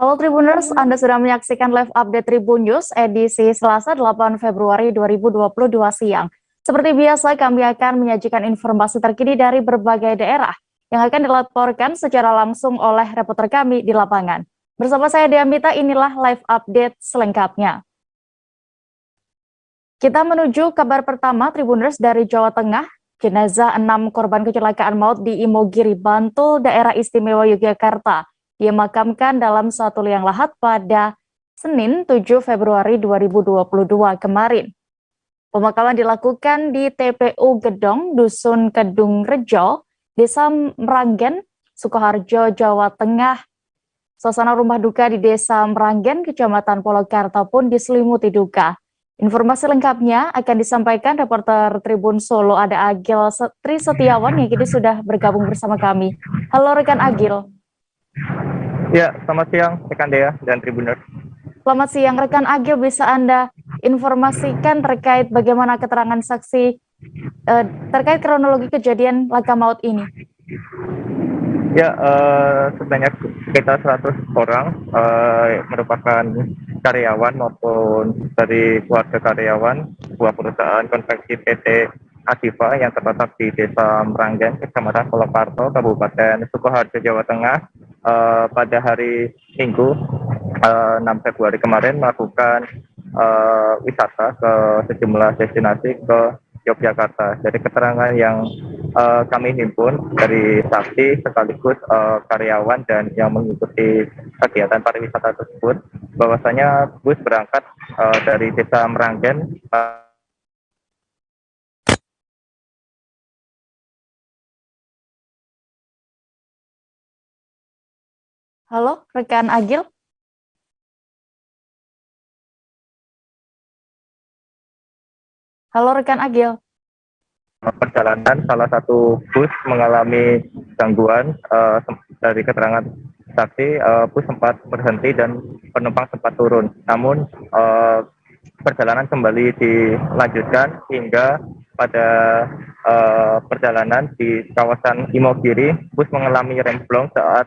Halo Tribuners, Anda sedang menyaksikan live update Tribun News edisi Selasa 8 Februari 2022 siang. Seperti biasa, kami akan menyajikan informasi terkini dari berbagai daerah yang akan dilaporkan secara langsung oleh reporter kami di lapangan. Bersama saya Diamita, inilah live update selengkapnya. Kita menuju kabar pertama Tribuners dari Jawa Tengah. Jenazah 6 korban kecelakaan maut di Imogiri, Bantul, Daerah Istimewa Yogyakarta dimakamkan dalam satu liang lahat pada Senin 7 Februari 2022 kemarin. Pemakaman dilakukan di TPU Gedong, Dusun Kedung Rejo, Desa Meranggen, Sukoharjo, Jawa Tengah. Suasana rumah duka di Desa Meranggen, Kecamatan Polokarta pun diselimuti duka. Informasi lengkapnya akan disampaikan reporter Tribun Solo, ada Agil Setiawan yang kini sudah bergabung bersama kami. Halo rekan Agil. Ya, selamat siang rekan Dea dan Tribuners. Selamat siang rekan Agil, bisa Anda informasikan terkait bagaimana keterangan saksi terkait kronologi kejadian laka maut ini? Ya, sebanyak sekitar 100 orang merupakan karyawan maupun dari keluarga karyawan sebuah perusahaan konveksi PT Asifa yang terletak di Desa Meranggen, Kecamatan Polokarto, Kabupaten Sukoharjo, Jawa Tengah, pada hari Minggu 6 Februari kemarin melakukan wisata ke sejumlah destinasi ke Yogyakarta. Dari keterangan yang kami himpun dari saksi sekaligus karyawan dan yang mengikuti kegiatan pariwisata tersebut, bahwasanya bus berangkat dari Desa Meranggen. Halo rekan Agil. Halo rekan Agil. Perjalanan salah satu bus mengalami gangguan. Dari keterangan saksi, bus sempat berhenti dan penumpang sempat turun. Namun perjalanan kembali dilanjutkan hingga pada perjalanan di kawasan Imogiri, bus mengalami remblong saat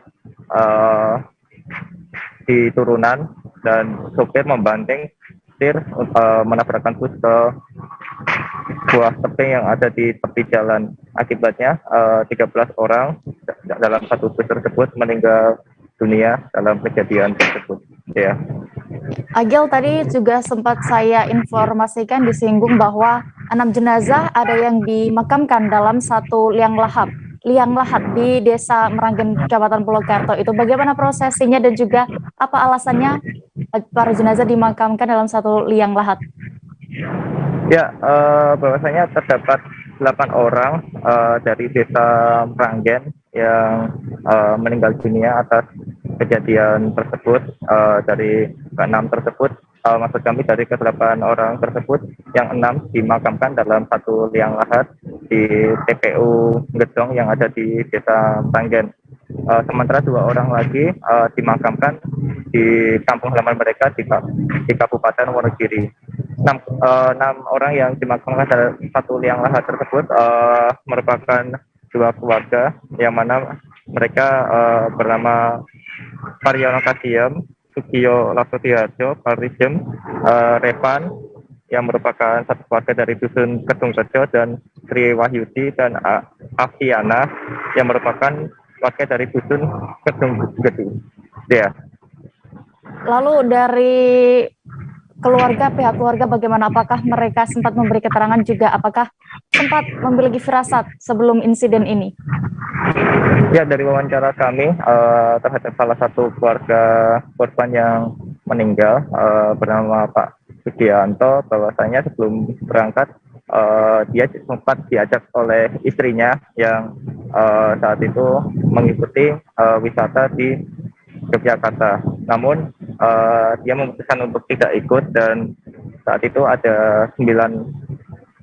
di turunan dan sopir membanting setir menabrakkan bus ke buah tebing yang ada di tepi jalan. Akibatnya 13 orang dalam satu bus tersebut meninggal dunia dalam kejadian tersebut. Ya. Agil, tadi juga sempat saya informasikan disinggung bahwa 6 jenazah ada yang dimakamkan dalam satu liang lahat di Desa Meranggen, Kecamatan Polokarto. Itu bagaimana prosesinya dan juga apa alasannya para jenazah dimakamkan dalam satu liang lahat? Ya, bahwasanya terdapat 8 orang dari Desa Meranggen yang meninggal dunia atas kejadian tersebut. Dari ke-6 tersebut, maksud kami dari ke-8 orang tersebut, yang 6 dimakamkan dalam satu liang lahat di TPU Gedong yang ada di Desa Meranggen. Sementara 2 orang lagi dimakamkan di kampung halaman mereka di Kabupaten Wonogiri. 6 orang yang dimakamkan dalam satu liang lahat tersebut merupakan 2 keluarga, yang mana mereka bernama Pariono Kasiem, Sukiyo Lasotiharjo, Parijem, Revan, yang merupakan satu keluarga dari Dusun Kedung Rejo, dan Sri Wahyudi dan Afiana yang merupakan keluarga dari Dusun Kedung Rejo. Ya. Lalu dari pihak keluarga bagaimana? Apakah mereka sempat memberi keterangan juga? Apakah sempat memiliki firasat sebelum insiden ini? Ya, dari wawancara kami terhadap salah satu keluarga korban yang meninggal bernama Pak Sugianto, bahwasanya sebelum berangkat dia sempat diajak oleh istrinya yang saat itu mengikuti wisata di Yogyakarta. Namun dia memutuskan untuk tidak ikut, dan saat itu ada 9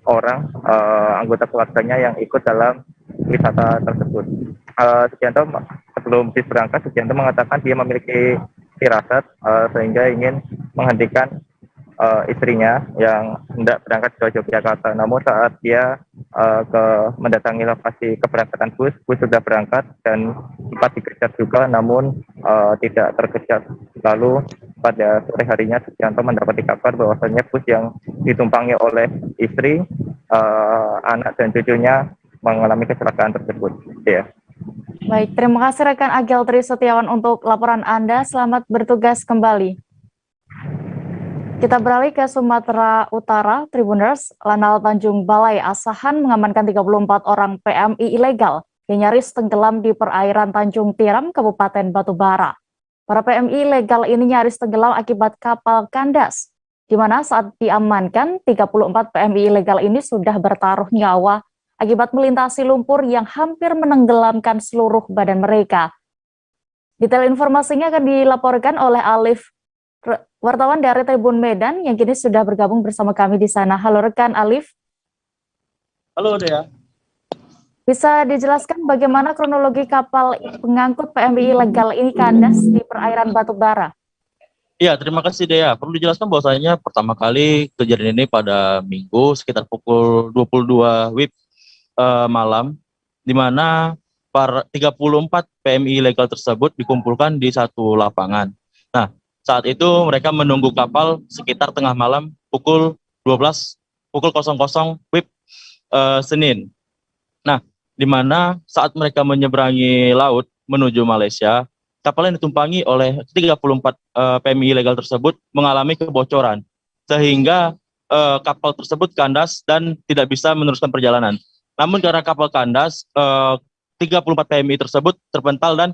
orang anggota keluarganya yang ikut dalam wisata tersebut. Sugianto sebelum bis berangkat, Sugianto mengatakan dia memiliki firasat sehingga ingin menghentikan istrinya yang hendak berangkat ke Yogyakarta. Namun saat dia mendatangi lokasi keberangkatan bus sudah berangkat dan sempat dikejar juga, namun tidak terkejar. Lalu pada sore harinya Sugianto mendapati kabar bahwasannya bus yang ditumpangi oleh istri, anak dan cucunya mengalami kecelakaan tersebut. Ya. Baik, terima kasih rekan Agel Tri Setiawan untuk laporan Anda. Selamat bertugas kembali. Kita beralih ke Sumatera Utara. Tribuners, Lanal Tanjung Balai Asahan mengamankan 34 orang PMI ilegal yang nyaris tenggelam di perairan Tanjung Tiram, Kabupaten Batubara. Para PMI ilegal ini nyaris tenggelam akibat kapal kandas, di mana saat diamankan 34 PMI ilegal ini sudah bertaruh nyawa akibat melintasi lumpur yang hampir menenggelamkan seluruh badan mereka. Detail informasinya akan dilaporkan oleh Alif, wartawan dari Tribun Medan yang kini sudah bergabung bersama kami di sana. Halo rekan Alif. Halo Dea. Bisa dijelaskan bagaimana kronologi kapal pengangkut PMI ilegal ini kandas di perairan Batubara? Iya, terima kasih Dea. Perlu dijelaskan bahwasanya pertama kali kejadian ini pada Minggu sekitar pukul 22 WIB malam, di mana 34 PMI ilegal tersebut dikumpulkan di satu lapangan. Nah, saat itu mereka menunggu kapal sekitar tengah malam pukul 00.00 WIB Senin. Nah, di mana saat mereka menyeberangi laut menuju Malaysia, kapal yang ditumpangi oleh 34 PMI ilegal tersebut mengalami kebocoran, sehingga kapal tersebut kandas dan tidak bisa meneruskan perjalanan. Namun karena kapal kandas, 34 PMI tersebut terpental dan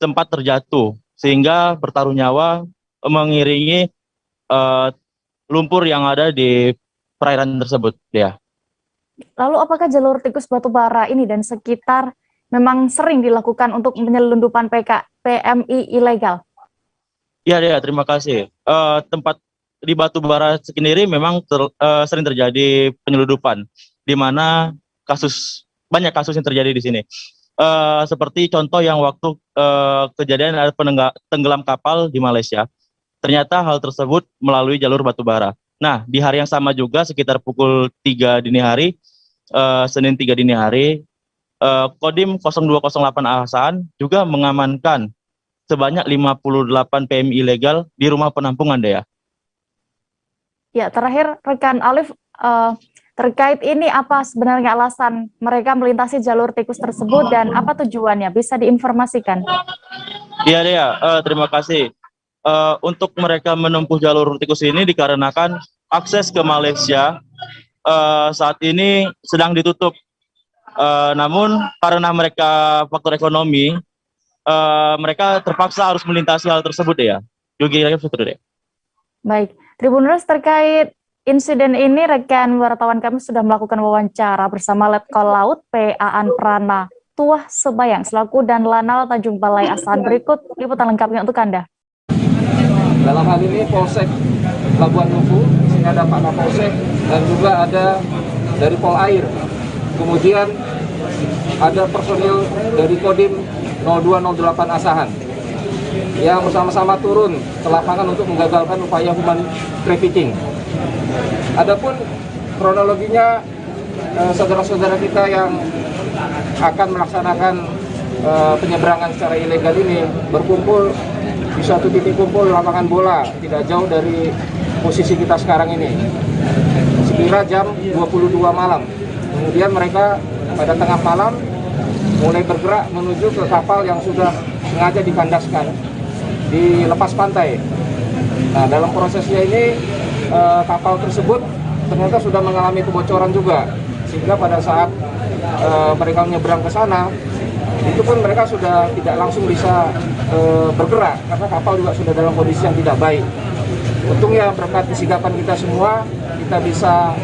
sempat terjatuh, sehingga bertaruh nyawa mengiringi lumpur yang ada di perairan tersebut. Ya. Lalu apakah jalur tikus Batubara ini dan sekitar memang sering dilakukan untuk penyelundupan PMI ilegal? Ya, terima kasih. Tempat di Batubara sendiri memang sering terjadi penyelundupan, di mana banyak kasus yang terjadi di sini. Seperti contoh yang waktu kejadian ada tenggelam kapal di Malaysia, ternyata hal tersebut melalui jalur Batubara. Nah, di hari yang sama juga sekitar pukul 3 dini hari, Senin 3 dini hari, Kodim 0208 Asahan juga mengamankan sebanyak 58 PMI ilegal di rumah penampungan, Dea. Ya, terakhir rekan Alif, terkait ini apa sebenarnya alasan mereka melintasi jalur tikus tersebut dan apa tujuannya? Bisa diinformasikan? Iya, Dea, terima kasih. Untuk mereka menempuh jalur tikus ini dikarenakan akses ke Malaysia saat ini sedang ditutup. Namun karena mereka faktor ekonomi, mereka terpaksa harus melintasi hal tersebut ya. Baik, Tribuners, terkait insiden ini rekan wartawan kami sudah melakukan wawancara bersama Letkol Laut PAan Prana Tuah Sebayang selaku dan Lanal Tanjung Balai Asahan. Berikut liputan lengkapnya untuk Anda. Dalam hal ini Polsek Labuan Lumpu, sini ada Pak Kapolsek dan juga ada dari Polair. Kemudian ada personil dari Kodim 0208 Asahan yang bersama-sama turun ke lapangan untuk menggagalkan upaya human trafficking. Adapun kronologinya, saudara-saudara kita yang akan melaksanakan penyeberangan secara ilegal ini berkumpul di suatu titik kumpul lapangan bola tidak jauh dari posisi kita sekarang ini, sekira jam 22 malam. Kemudian mereka pada tengah malam mulai bergerak menuju ke kapal yang sudah sengaja dikandaskan di lepas pantai. Nah, dalam prosesnya ini kapal tersebut ternyata sudah mengalami kebocoran juga, sehingga pada saat mereka menyeberang ke sana, itu pun mereka sudah tidak langsung bisa bergerak karena kapal juga sudah dalam kondisi yang tidak baik. Untungnya berkat kesigapan kita semua, kita bisa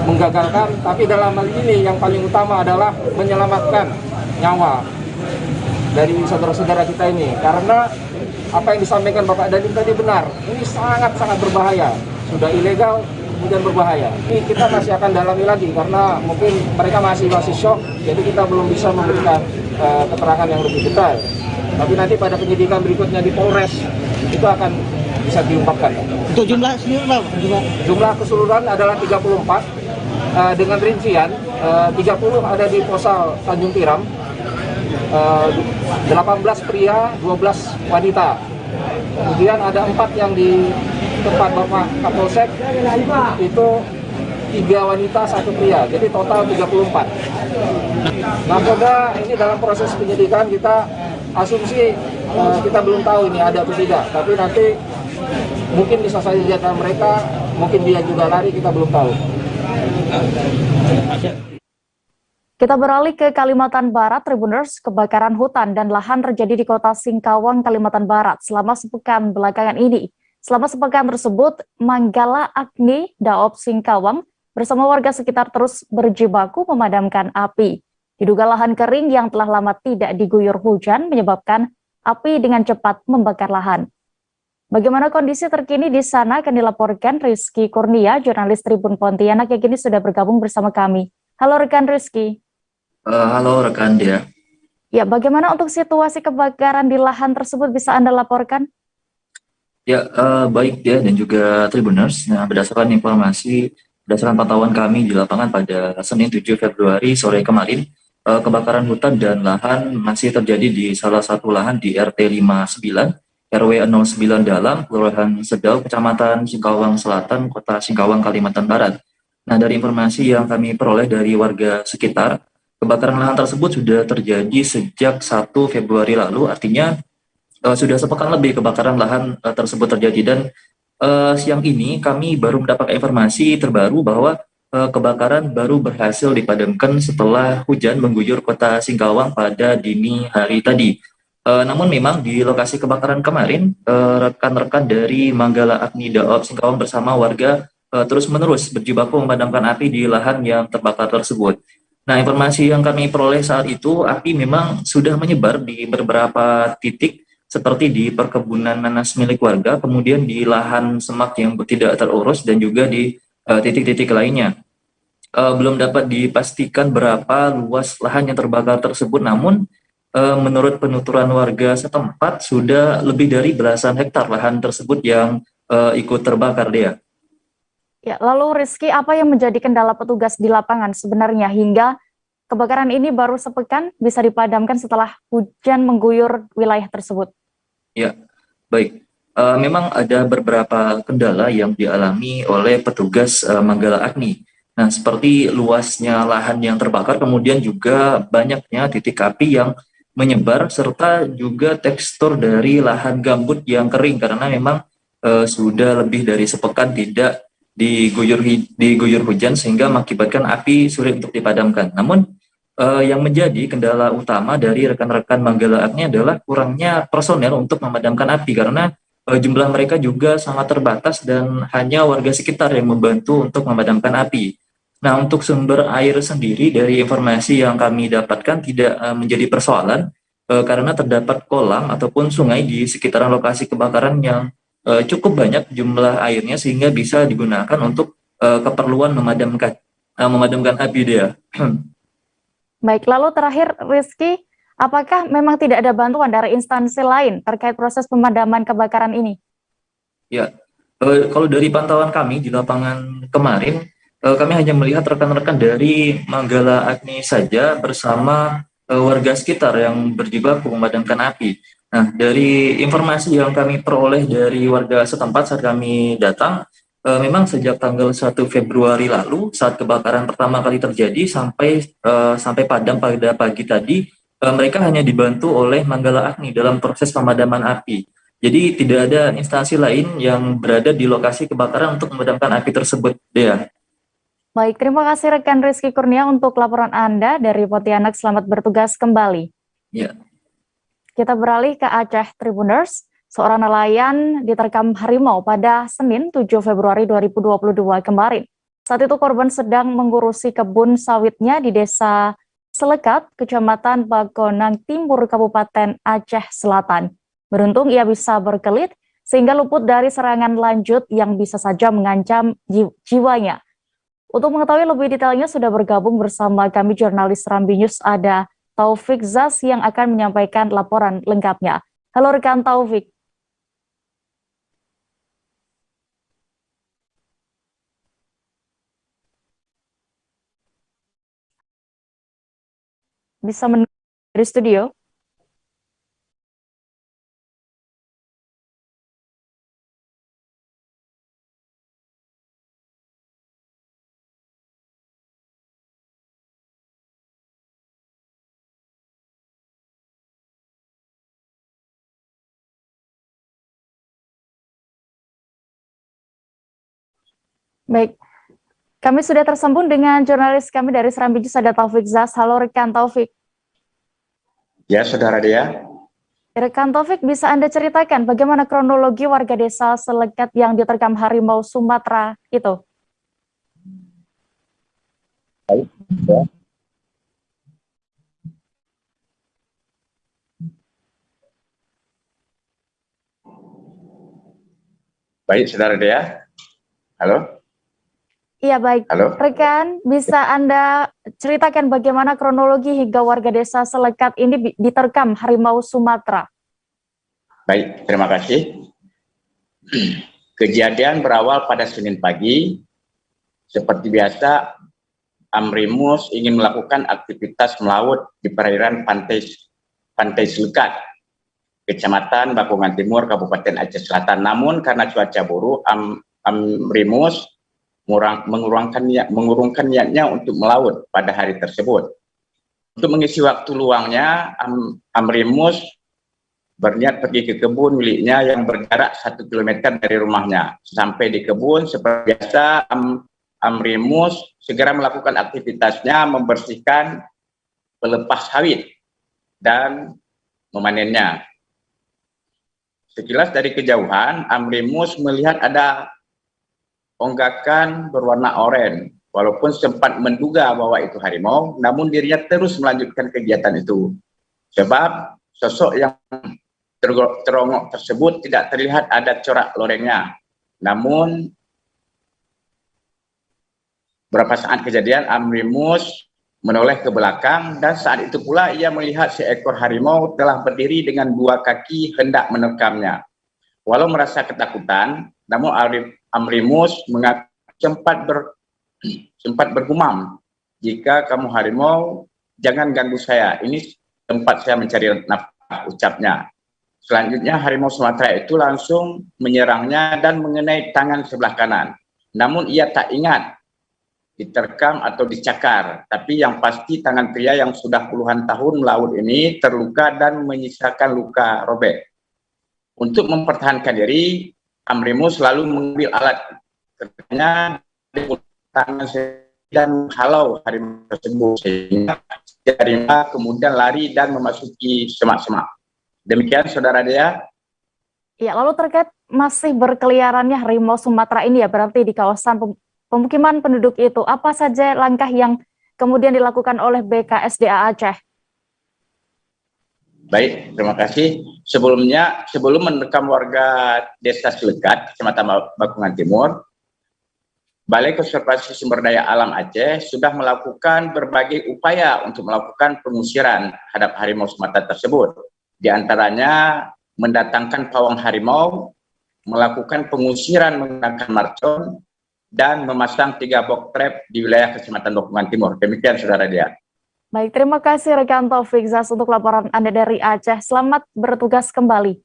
menggagalkan, tapi dalam hal ini yang paling utama adalah menyelamatkan nyawa dari saudara-saudara kita ini. Karena apa yang disampaikan Bapak Dadim tadi benar, ini sangat-sangat berbahaya, sudah ilegal kemudian berbahaya. Ini kita masih akan dalami lagi karena mungkin mereka masih shock, jadi kita belum bisa memberikan keterangan yang lebih detail. Tapi nanti pada penyidikan berikutnya di Polres itu akan bisa diungkapkan. Untuk jumlah sendiri berapa? Jumlah keseluruhan adalah 34 dengan rincian 30 ada di Posal Tanjung Tiram, 18 pria, 12 wanita. Kemudian ada 4 yang di tempat Bapak Kapolsek, itu 3 wanita, 1 pria, jadi total 34. Nakoda ini dalam proses penyidikan kita asumsi kita belum tahu ini ada atau tidak, tapi nanti mungkin bisa saja jadwal mereka, mungkin dia juga lari, kita belum tahu. Kita beralih ke Kalimantan Barat, Tribuners. Kebakaran hutan dan lahan terjadi di kota Singkawang, Kalimantan Barat selama sepekan belakangan ini. Selama sepekan tersebut, Manggala Agni Daop Singkawang bersama warga sekitar terus berjibaku memadamkan api. Diduga lahan kering yang telah lama tidak diguyur hujan menyebabkan api dengan cepat membakar lahan. Bagaimana kondisi terkini di sana akan dilaporkan Rizky Kurnia, jurnalis Tribun Pontianak yang kini sudah bergabung bersama kami. Halo rekan Rizky. Halo rekan dia. Ya, bagaimana untuk situasi kebakaran di lahan tersebut bisa Anda laporkan? Ya, baik dia dan juga Tribuners. Nah, berdasarkan pantauan kami di lapangan pada Senin 7 Februari sore kemarin, kebakaran hutan dan lahan masih terjadi di salah satu lahan di RT 59, RW 09 Dalam, Kelurahan Sedau, Kecamatan Singkawang Selatan, Kota Singkawang, Kalimantan Barat. Nah, dari informasi yang kami peroleh dari warga sekitar, kebakaran lahan tersebut sudah terjadi sejak 1 Februari lalu, artinya sudah sepekan lebih kebakaran lahan tersebut terjadi. Dan siang ini kami baru mendapat informasi terbaru bahwa kebakaran baru berhasil dipadamkan setelah hujan mengguyur kota Singkawang pada dini hari tadi. Namun memang di lokasi kebakaran kemarin, rekan-rekan dari Manggala Agni Daop Singkawang bersama warga terus-menerus berjibaku memadamkan api di lahan yang terbakar tersebut. Nah, informasi yang kami peroleh saat itu, api memang sudah menyebar di beberapa titik, seperti di perkebunan nanas milik warga, kemudian di lahan semak yang tidak terurus, dan juga di titik-titik lainnya. Belum dapat dipastikan berapa luas lahan yang terbakar tersebut, namun menurut penuturan warga setempat, sudah lebih dari belasan hektar lahan tersebut yang ikut terbakar, dia. Ya, lalu Rizky, apa yang menjadi kendala petugas di lapangan sebenarnya hingga kebakaran ini baru sepekan bisa dipadamkan setelah hujan mengguyur wilayah tersebut? Ya, baik. Memang ada beberapa kendala yang dialami oleh petugas Manggala Agni. Nah, seperti luasnya lahan yang terbakar, kemudian juga banyaknya titik api yang menyebar, serta juga tekstur dari lahan gambut yang kering, karena memang sudah lebih dari sepekan tidak diguyur hujan, sehingga mengakibatkan api sulit untuk dipadamkan. Namun yang menjadi kendala utama dari rekan-rekan Manggala Agni adalah kurangnya personel untuk memadamkan api, karena jumlah mereka juga sangat terbatas dan hanya warga sekitar yang membantu untuk memadamkan api. Nah, untuk sumber air sendiri dari informasi yang kami dapatkan tidak menjadi persoalan, karena terdapat kolam ataupun sungai di sekitaran lokasi kebakaran yang cukup banyak jumlah airnya, sehingga bisa digunakan untuk keperluan memadamkan api, dia. Baik, lalu terakhir Rizky, apakah memang tidak ada bantuan dari instansi lain terkait proses pemadaman kebakaran ini? Ya, kalau dari pantauan kami di lapangan kemarin, kami hanya melihat rekan-rekan dari Manggala Agni saja bersama warga sekitar yang berjibaku memadamkan api. Nah, dari informasi yang kami peroleh dari warga setempat saat kami datang, memang sejak tanggal 1 Februari lalu, saat kebakaran pertama kali terjadi sampai padam pada pagi tadi, mereka hanya dibantu oleh Manggala Agni dalam proses pemadaman api. Jadi tidak ada instansi lain yang berada di lokasi kebakaran untuk memadamkan api tersebut, Dea. Baik, terima kasih rekan Rizky Kurnia untuk laporan Anda dari Pontianak. Selamat bertugas kembali. Ya. Kita beralih ke Aceh, Tribuners. Seorang nelayan diterkam harimau pada Senin 7 Februari 2022 kemarin. Saat itu korban sedang mengurusi kebun sawitnya di Desa Selekat, Kecamatan Bagonang Timur, Kabupaten Aceh Selatan. Beruntung ia bisa berkelit sehingga luput dari serangan lanjut yang bisa saja mengancam jiwanya. Untuk mengetahui lebih detailnya sudah bergabung bersama kami jurnalis Rambi News, ada Taufik Zas yang akan menyampaikan laporan lengkapnya. Halo rekan Taufik. Bisa mendengar dari studio? Baik, kami sudah tersambung dengan jurnalis kami dari Serambi News, ada Taufik Zas. Halo rekan Taufik. Ya, Saudara Dea. Rekan Taufik, bisa Anda ceritakan bagaimana kronologi warga desa Selekat yang diterkam harimau Sumatera itu? Baik, ya. Baik, Saudara Dea. Halo. Iya baik, Halo. rekan bisa Anda ceritakan bagaimana kronologi hingga warga desa Selekat ini diterkam harimau Sumatera? Baik, terima kasih. Kejadian berawal pada Senin pagi. Seperti biasa, Amrimus ingin melakukan aktivitas melaut di perairan Pantai Selekat, Kecamatan Bakungan Timur, Kabupaten Aceh Selatan. Namun karena cuaca buruk, Amrimus mengurungkan niatnya untuk melaut pada hari tersebut. Untuk mengisi waktu luangnya, Amrimus berniat pergi ke kebun miliknya yang berjarak 1 km dari rumahnya. Sampai di kebun, seperti biasa, Amrimus segera melakukan aktivitasnya membersihkan pelepas sawit dan memanennya. Sekilas dari kejauhan, Amrimus melihat ada onggakan berwarna oranye. Walaupun sempat menduga bahwa itu harimau, namun dirinya terus melanjutkan kegiatan itu. Sebab sosok yang terongok tersebut tidak terlihat ada corak lorengnya. Namun beberapa saat kejadian, Amrimus menoleh ke belakang dan saat itu pula ia melihat seekor harimau telah berdiri dengan 2 kaki hendak menerkamnya. Walau merasa ketakutan, namun Amrimus mengaku sempat bergumam, "Jika kamu harimau, jangan ganggu saya. Ini tempat saya mencari nafkah," ucapnya. Selanjutnya harimau Sumatera itu langsung menyerangnya dan mengenai tangan sebelah kanan. Namun ia tak ingat diterkam atau dicakar. Tapi yang pasti tangan pria yang sudah puluhan tahun melaut ini terluka dan menyisakan luka robek. Untuk mempertahankan diri, Amrimus selalu mengambil alat kerjanya di tangan dan halau harimau tersebut, sehingga harimau kemudian lari dan memasuki semak-semak. Demikian, Saudara Dea. Ya, lalu terkait masih berkeliarannya harimau Sumatera ini ya, berarti di kawasan pemukiman penduduk itu, apa saja langkah yang kemudian dilakukan oleh BKSDA Aceh? Baik, terima kasih. Sebelum menerkam warga desa Selekat, Kecamatan Bakungan Timur, Balai Konservasi Sumber Daya Alam Aceh sudah melakukan berbagai upaya untuk melakukan pengusiran terhadap harimau Sumatera tersebut. Di antaranya mendatangkan pawang harimau, melakukan pengusiran menggunakan marcon, dan memasang 3 box trap di wilayah Kecamatan Bakungan Timur. Demikian, Saudara Dia. Baik, terima kasih rekan Taufik Zas untuk laporan Anda dari Aceh. Selamat bertugas kembali.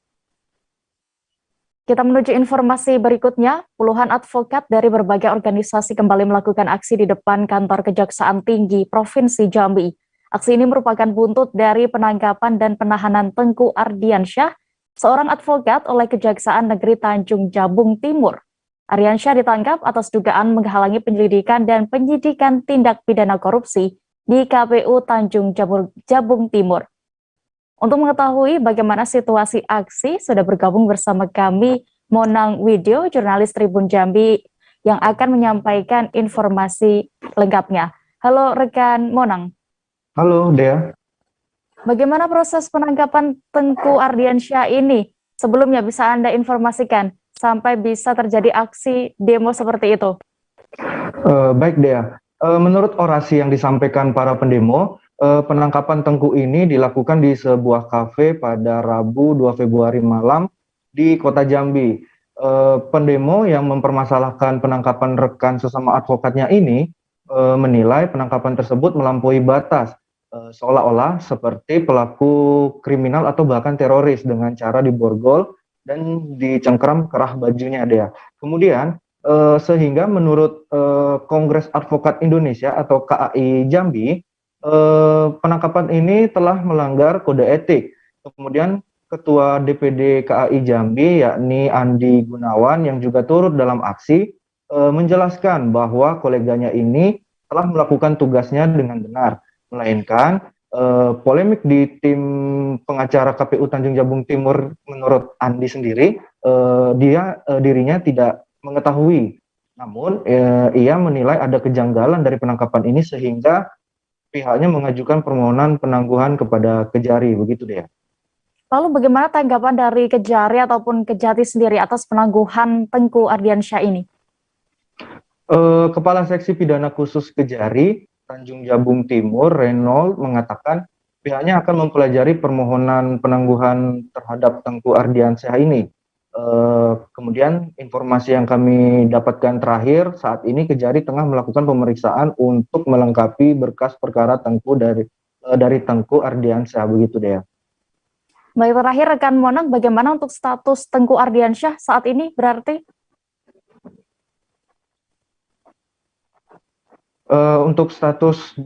Kita menuju informasi berikutnya. Puluhan advokat dari berbagai organisasi kembali melakukan aksi di depan kantor Kejaksaan Tinggi Provinsi Jambi. Aksi ini merupakan buntut dari penangkapan dan penahanan Tengku Ardiansyah, seorang advokat oleh Kejaksaan Negeri Tanjung Jabung Timur. Ardiansyah ditangkap atas dugaan menghalangi penyelidikan dan penyidikan tindak pidana korupsi di KPU Tanjung Jabung Timur. Untuk mengetahui bagaimana situasi aksi, sudah bergabung bersama kami Monang Widyo, jurnalis Tribun Jambi, yang akan menyampaikan informasi lengkapnya. Halo rekan Monang. Halo Dea. Bagaimana proses penangkapan Tengku Ardiansyah ini? Sebelumnya bisa Anda informasikan sampai bisa terjadi aksi demo seperti itu. Baik Dea. Menurut orasi yang disampaikan para pendemo, penangkapan Tengku ini dilakukan di sebuah kafe pada Rabu 2 Februari malam di Kota Jambi. Pendemo yang mempermasalahkan penangkapan rekan sesama advokatnya ini menilai penangkapan tersebut melampaui batas, seolah-olah seperti pelaku kriminal atau bahkan teroris dengan cara diborgol dan dicengkram kerah bajunya, Dea. Kemudian sehingga menurut Kongres Advokat Indonesia atau KAI Jambi, penangkapan ini telah melanggar kode etik. Kemudian Ketua DPD KAI Jambi yakni Andi Gunawan yang juga turut dalam aksi menjelaskan bahwa koleganya ini telah melakukan tugasnya dengan benar, melainkan polemik di tim pengacara KPU Tanjung Jabung Timur menurut Andi sendiri, dirinya tidak mengetahui. Namun ia menilai ada kejanggalan dari penangkapan ini sehingga pihaknya mengajukan permohonan penangguhan kepada Kejari, begitu deh. Lalu bagaimana tanggapan dari Kejari ataupun Kejati sendiri atas penangguhan Tengku Ardiansyah ini? Kepala Seksi Pidana Khusus Kejari Tanjung Jabung Timur, Reynold, mengatakan pihaknya akan mempelajari permohonan penangguhan terhadap Tengku Ardiansyah ini. Kemudian informasi yang kami dapatkan terakhir, saat ini Kejari tengah melakukan pemeriksaan untuk melengkapi berkas perkara Tengku dari Tengku Ardiansyah, begitu deh. Baik, terakhir rekan Monang, bagaimana untuk status Tengku Ardiansyah saat ini berarti? Untuk status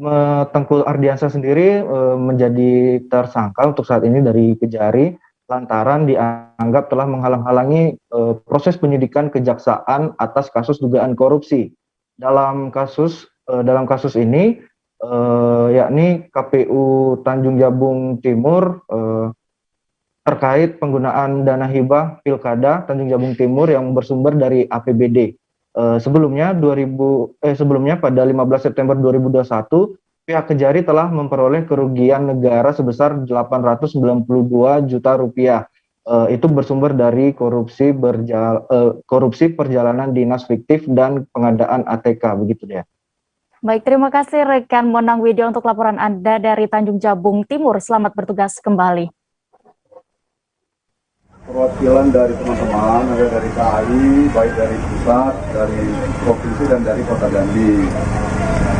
Tengku Ardiansyah sendiri menjadi tersangka untuk saat ini dari Kejari lantaran dianggap telah menghalang-halangi proses penyidikan kejaksaan atas kasus dugaan korupsi. Dalam kasus ini yakni KPU Tanjung Jabung Timur terkait penggunaan dana hibah Pilkada Tanjung Jabung Timur yang bersumber dari APBD. Sebelumnya pada 15 September 2021 pihak Kejari telah memperoleh kerugian negara sebesar 892 juta rupiah. Itu bersumber dari korupsi perjalanan dinas fiktif dan pengadaan ATK, begitu ya. Baik, terima kasih rekan Monang Widyo untuk laporan Anda dari Tanjung Jabung Timur. Selamat bertugas kembali. Perwakilan dari teman-teman, ada dari KAI, baik dari pusat, dari provinsi, dan dari Kota Jambi.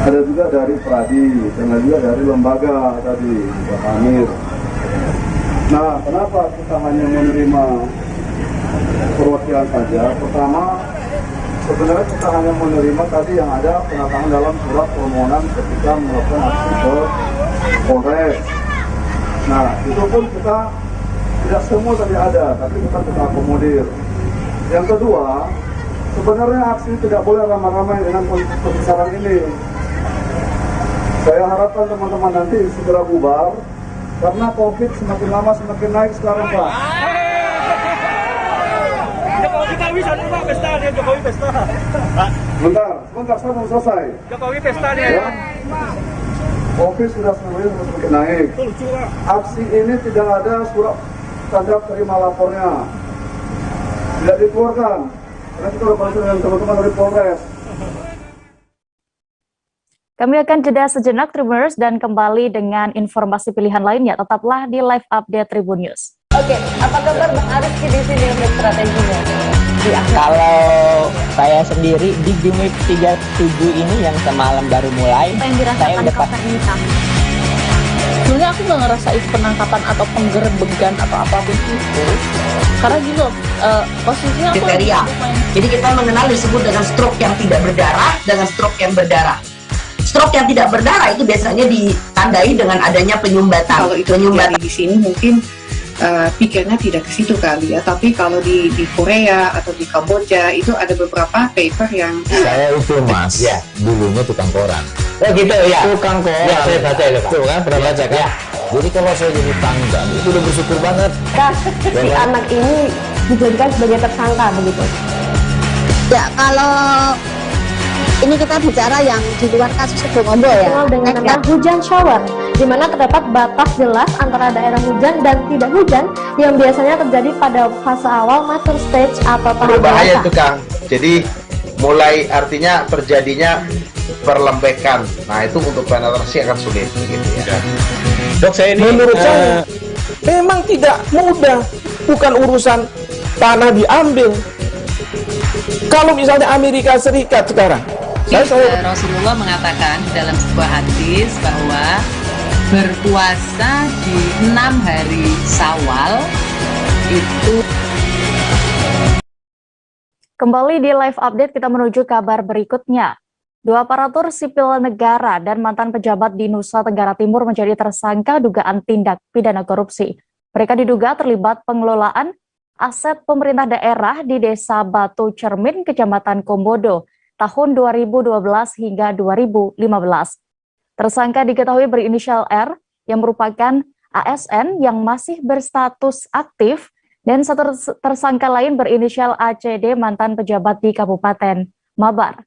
Ada juga dari Pradi, dan juga dari lembaga tadi, Pak Amir. Nah, kenapa kita hanya menerima perwakilan saja? Pertama, sebenarnya kita hanya menerima tadi yang ada penandatangan dalam surat permohonan ketika melakukan aksi ke Polres. Nah, itu pun kita tidak semua tadi ada, tapi kita akomodir. Yang kedua, sebenarnya aksi tidak boleh ramai-ramai dengan pembicaraan ini. Saya harapkan teman-teman nanti segera bubar, karena COVID semakin lama semakin naik sekarang, Pak. Jokowi sana Pak, pesta nih, Jokowi pesta. Sebentar, saya mau selesai. Jokowi pesta nih. Ya. COVID sudah semakin naik. Aksi ini tidak ada surat tanda terima lapornya, tidak dikeluarkan. Karena kita sudah konsul dengan teman-teman dari Polres. Kami akan jeda sejenak Tribuners dan kembali dengan informasi pilihan lainnya. Tetaplah di live update Tribun News. Oke, apa kabar Bang Arief di sini untuk strateginya? Kalau saya sendiri di Game Week 37 ini yang semalam baru mulai, apa yang dirasakan Kopernika? Sebenarnya aku nggak ngerasa itu penangkapan atau penggerbegan atau apapun itu, karena gitu posisinya aku kriteria. Jadi kita mengenal disebut dengan stroke yang tidak berdarah dengan stroke yang berdarah. Stroke yang tidak berdarah itu biasanya ditandai dengan adanya penyumbatan. Kalau itu penyumbatan di sini mungkin pikirnya tidak ke situ kali ya, tapi kalau di Korea atau di Kamboja itu ada beberapa paper yang saya itu mas ya dulunya tukang koran. Oh gitu ya, tukang koran ya, saya baca itu Pak. Tuh kan pernah baca kan ya. Jadi kalau saya jadi tanggal itu udah bersyukur banget si anak ini dijadikan sebagai tersangka begitu ya. Kalau ini kita bicara yang di luar kasus Sebongombo ya, dengan nama hujan shower, di mana terdapat batas jelas antara daerah hujan dan tidak hujan yang biasanya terjadi pada fase awal mature stage atau tahap berbahaya itu Kang. Jadi mulai artinya terjadinya perlembekan. Nah itu untuk penetrasi akan sulit gitu ya. Dok, saya ini menurut saya memang tidak mudah, bukan urusan tanah diambil. Kalau misalnya Amerika Serikat sekarang, Rasulullah mengatakan dalam sebuah hadis bahwa berpuasa di 6 hari Syawal itu. Kembali di live update, kita menuju kabar berikutnya. 2 aparatur sipil negara dan mantan pejabat di Nusa Tenggara Timur menjadi tersangka dugaan tindak pidana korupsi. Mereka diduga terlibat pengelolaan aset pemerintah daerah di Desa Batu Cermin, Kecamatan Komodo, tahun 2012 hingga 2015. Tersangka diketahui berinisial R yang merupakan ASN yang masih berstatus aktif dan satu tersangka lain berinisial ACD mantan pejabat di Kabupaten Mabar.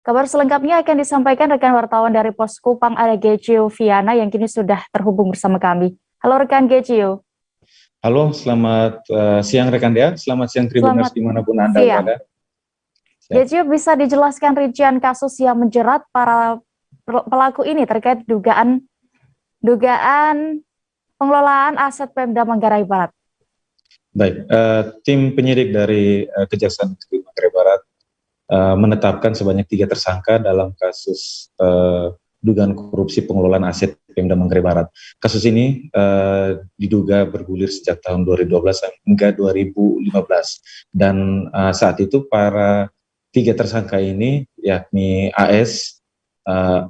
Kabar selengkapnya akan disampaikan rekan wartawan dari Pos Kupang ada Gecio Viana yang kini sudah terhubung bersama kami. Halo rekan Gecio. Halo, selamat siang rekan Dea, selamat siang Tribuners dimanapun Anda berada. Gecio, bisa dijelaskan rincian kasus yang menjerat para pelaku ini terkait dugaan pengelolaan aset Pemda Manggarai Barat? Baik, tim penyidik dari Kejaksaan Negeri Manggarai Barat menetapkan sebanyak 3 tersangka dalam kasus dugaan korupsi pengelolaan aset Pemda Manggarai Barat. Kasus ini diduga bergulir sejak tahun 2012 hingga 2015 dan saat itu para 3 tersangka ini yakni AS,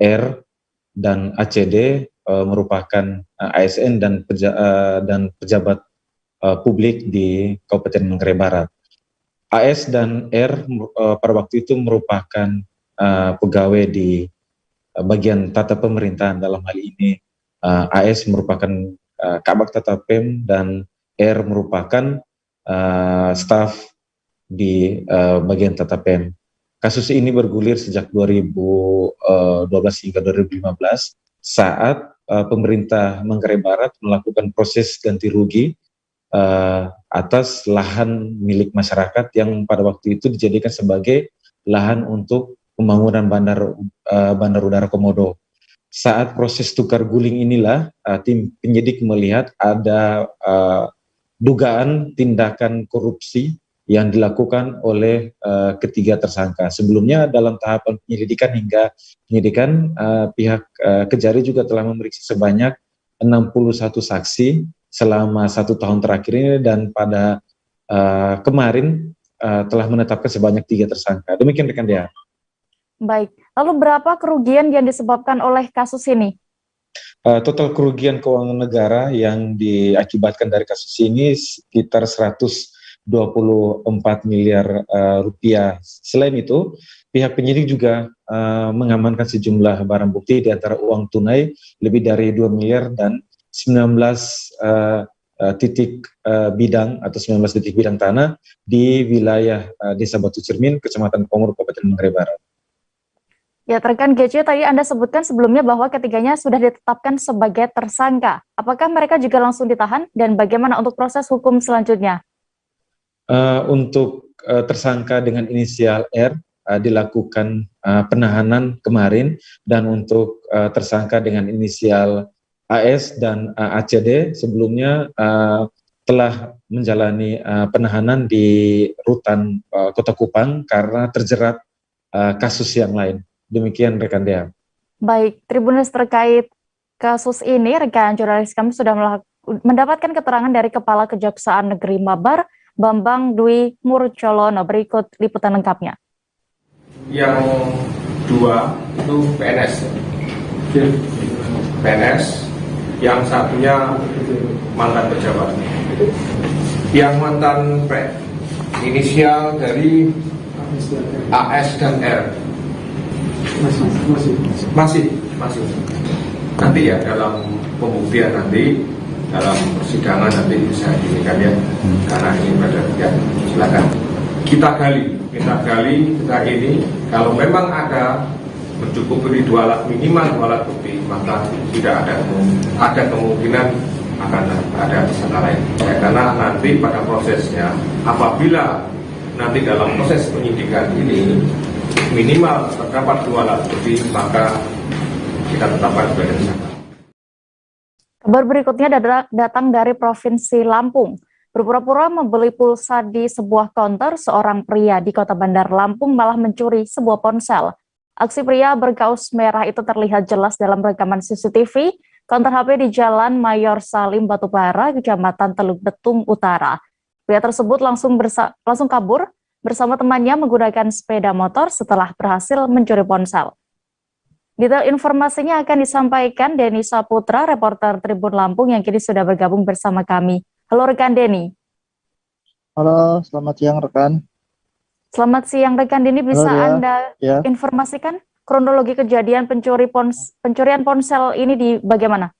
R, dan ACD merupakan ASN dan pejabat publik di Kabupaten Manggarai Barat. AS dan R pada waktu itu merupakan pegawai di bagian tata pemerintahan. Dalam hal ini AS merupakan Kabak Tata Pem dan R merupakan staf di bagian Tata Pem. Kasus ini bergulir sejak 2012 hingga 2015 saat pemerintah Manggarai Barat melakukan proses ganti rugi atas lahan milik masyarakat yang pada waktu itu dijadikan sebagai lahan untuk pembangunan bandar udara Komodo. Saat proses tukar guling inilah tim penyidik melihat ada dugaan tindakan korupsi yang dilakukan oleh ketiga tersangka. Sebelumnya dalam tahapan penyelidikan hingga penyidikan, pihak Kejari juga telah memeriksa sebanyak 61 saksi selama 1 tahun terakhir ini dan pada kemarin telah menetapkan sebanyak 3 tersangka. Demikian rekan Dea. Baik, lalu berapa kerugian yang disebabkan oleh kasus ini? Total kerugian keuangan negara yang diakibatkan dari kasus ini sekitar 124 miliar rupiah. Selain itu, pihak penyidik juga mengamankan sejumlah barang bukti di antara uang tunai lebih dari 2 miliar dan 19 titik bidang atau 19 titik bidang tanah di wilayah Desa Batu Cermin, Kecamatan Komodo, Kabupaten Manggarai Barat. Ya, rekan Gecio, tadi Anda sebutkan sebelumnya bahwa ketiganya sudah ditetapkan sebagai tersangka. Apakah mereka juga langsung ditahan dan bagaimana untuk proses hukum selanjutnya? Untuk tersangka dengan inisial R dilakukan penahanan kemarin dan untuk tersangka dengan inisial AS dan ACD sebelumnya telah menjalani penahanan di rutan Kota Kupang karena terjerat kasus yang lain. Demikian rekan Dea. Baik, Tribuners, terkait kasus ini, rekan jurnalis kami sudah mendapatkan keterangan dari Kepala Kejaksaan Negeri Mabar, Bambang Dwi Murcolono. Berikut liputan lengkapnya. Yang 2 itu PNS. PNS, yang satunya mantan pejabat. Yang mantan inisial dari AS dan R. Masih. Nanti ya dalam pembuktian nanti, dalam persidangan nanti bisa diberikan ya. Karena ini pada ya, silakan. Kita gali ini. Kalau memang ada mencukupi 2 alat minimal 2 alat bukti, maka tidak ada kemungkinan akan ada tersangka lain. Ya, karena nanti pada prosesnya, apabila nanti dalam proses penyidikan ini minimal terdapat 2 alat bukti, maka kita tetapkan sebagai tersangka. Kabar berikutnya datang dari Provinsi Lampung. Berpura-pura membeli pulsa di sebuah konter, seorang pria di Kota Bandar Lampung malah mencuri sebuah ponsel. Aksi pria berkaos merah itu terlihat jelas dalam rekaman CCTV konter HP di Jalan Mayor Salim Batubara, Kecamatan Teluk Betung Utara. Pria tersebut langsung kabur bersama temannya menggunakan sepeda motor setelah berhasil mencuri ponsel. Detail informasinya akan disampaikan Denny Saputra, reporter Tribun Lampung yang kini sudah bergabung bersama kami. Halo rekan Denny. Halo, selamat siang rekan. Selamat siang rekan Dini, bisa Halo, Dea. Anda Ya. informasikan kronologi kejadian pencurian ponsel ini di bagaimana?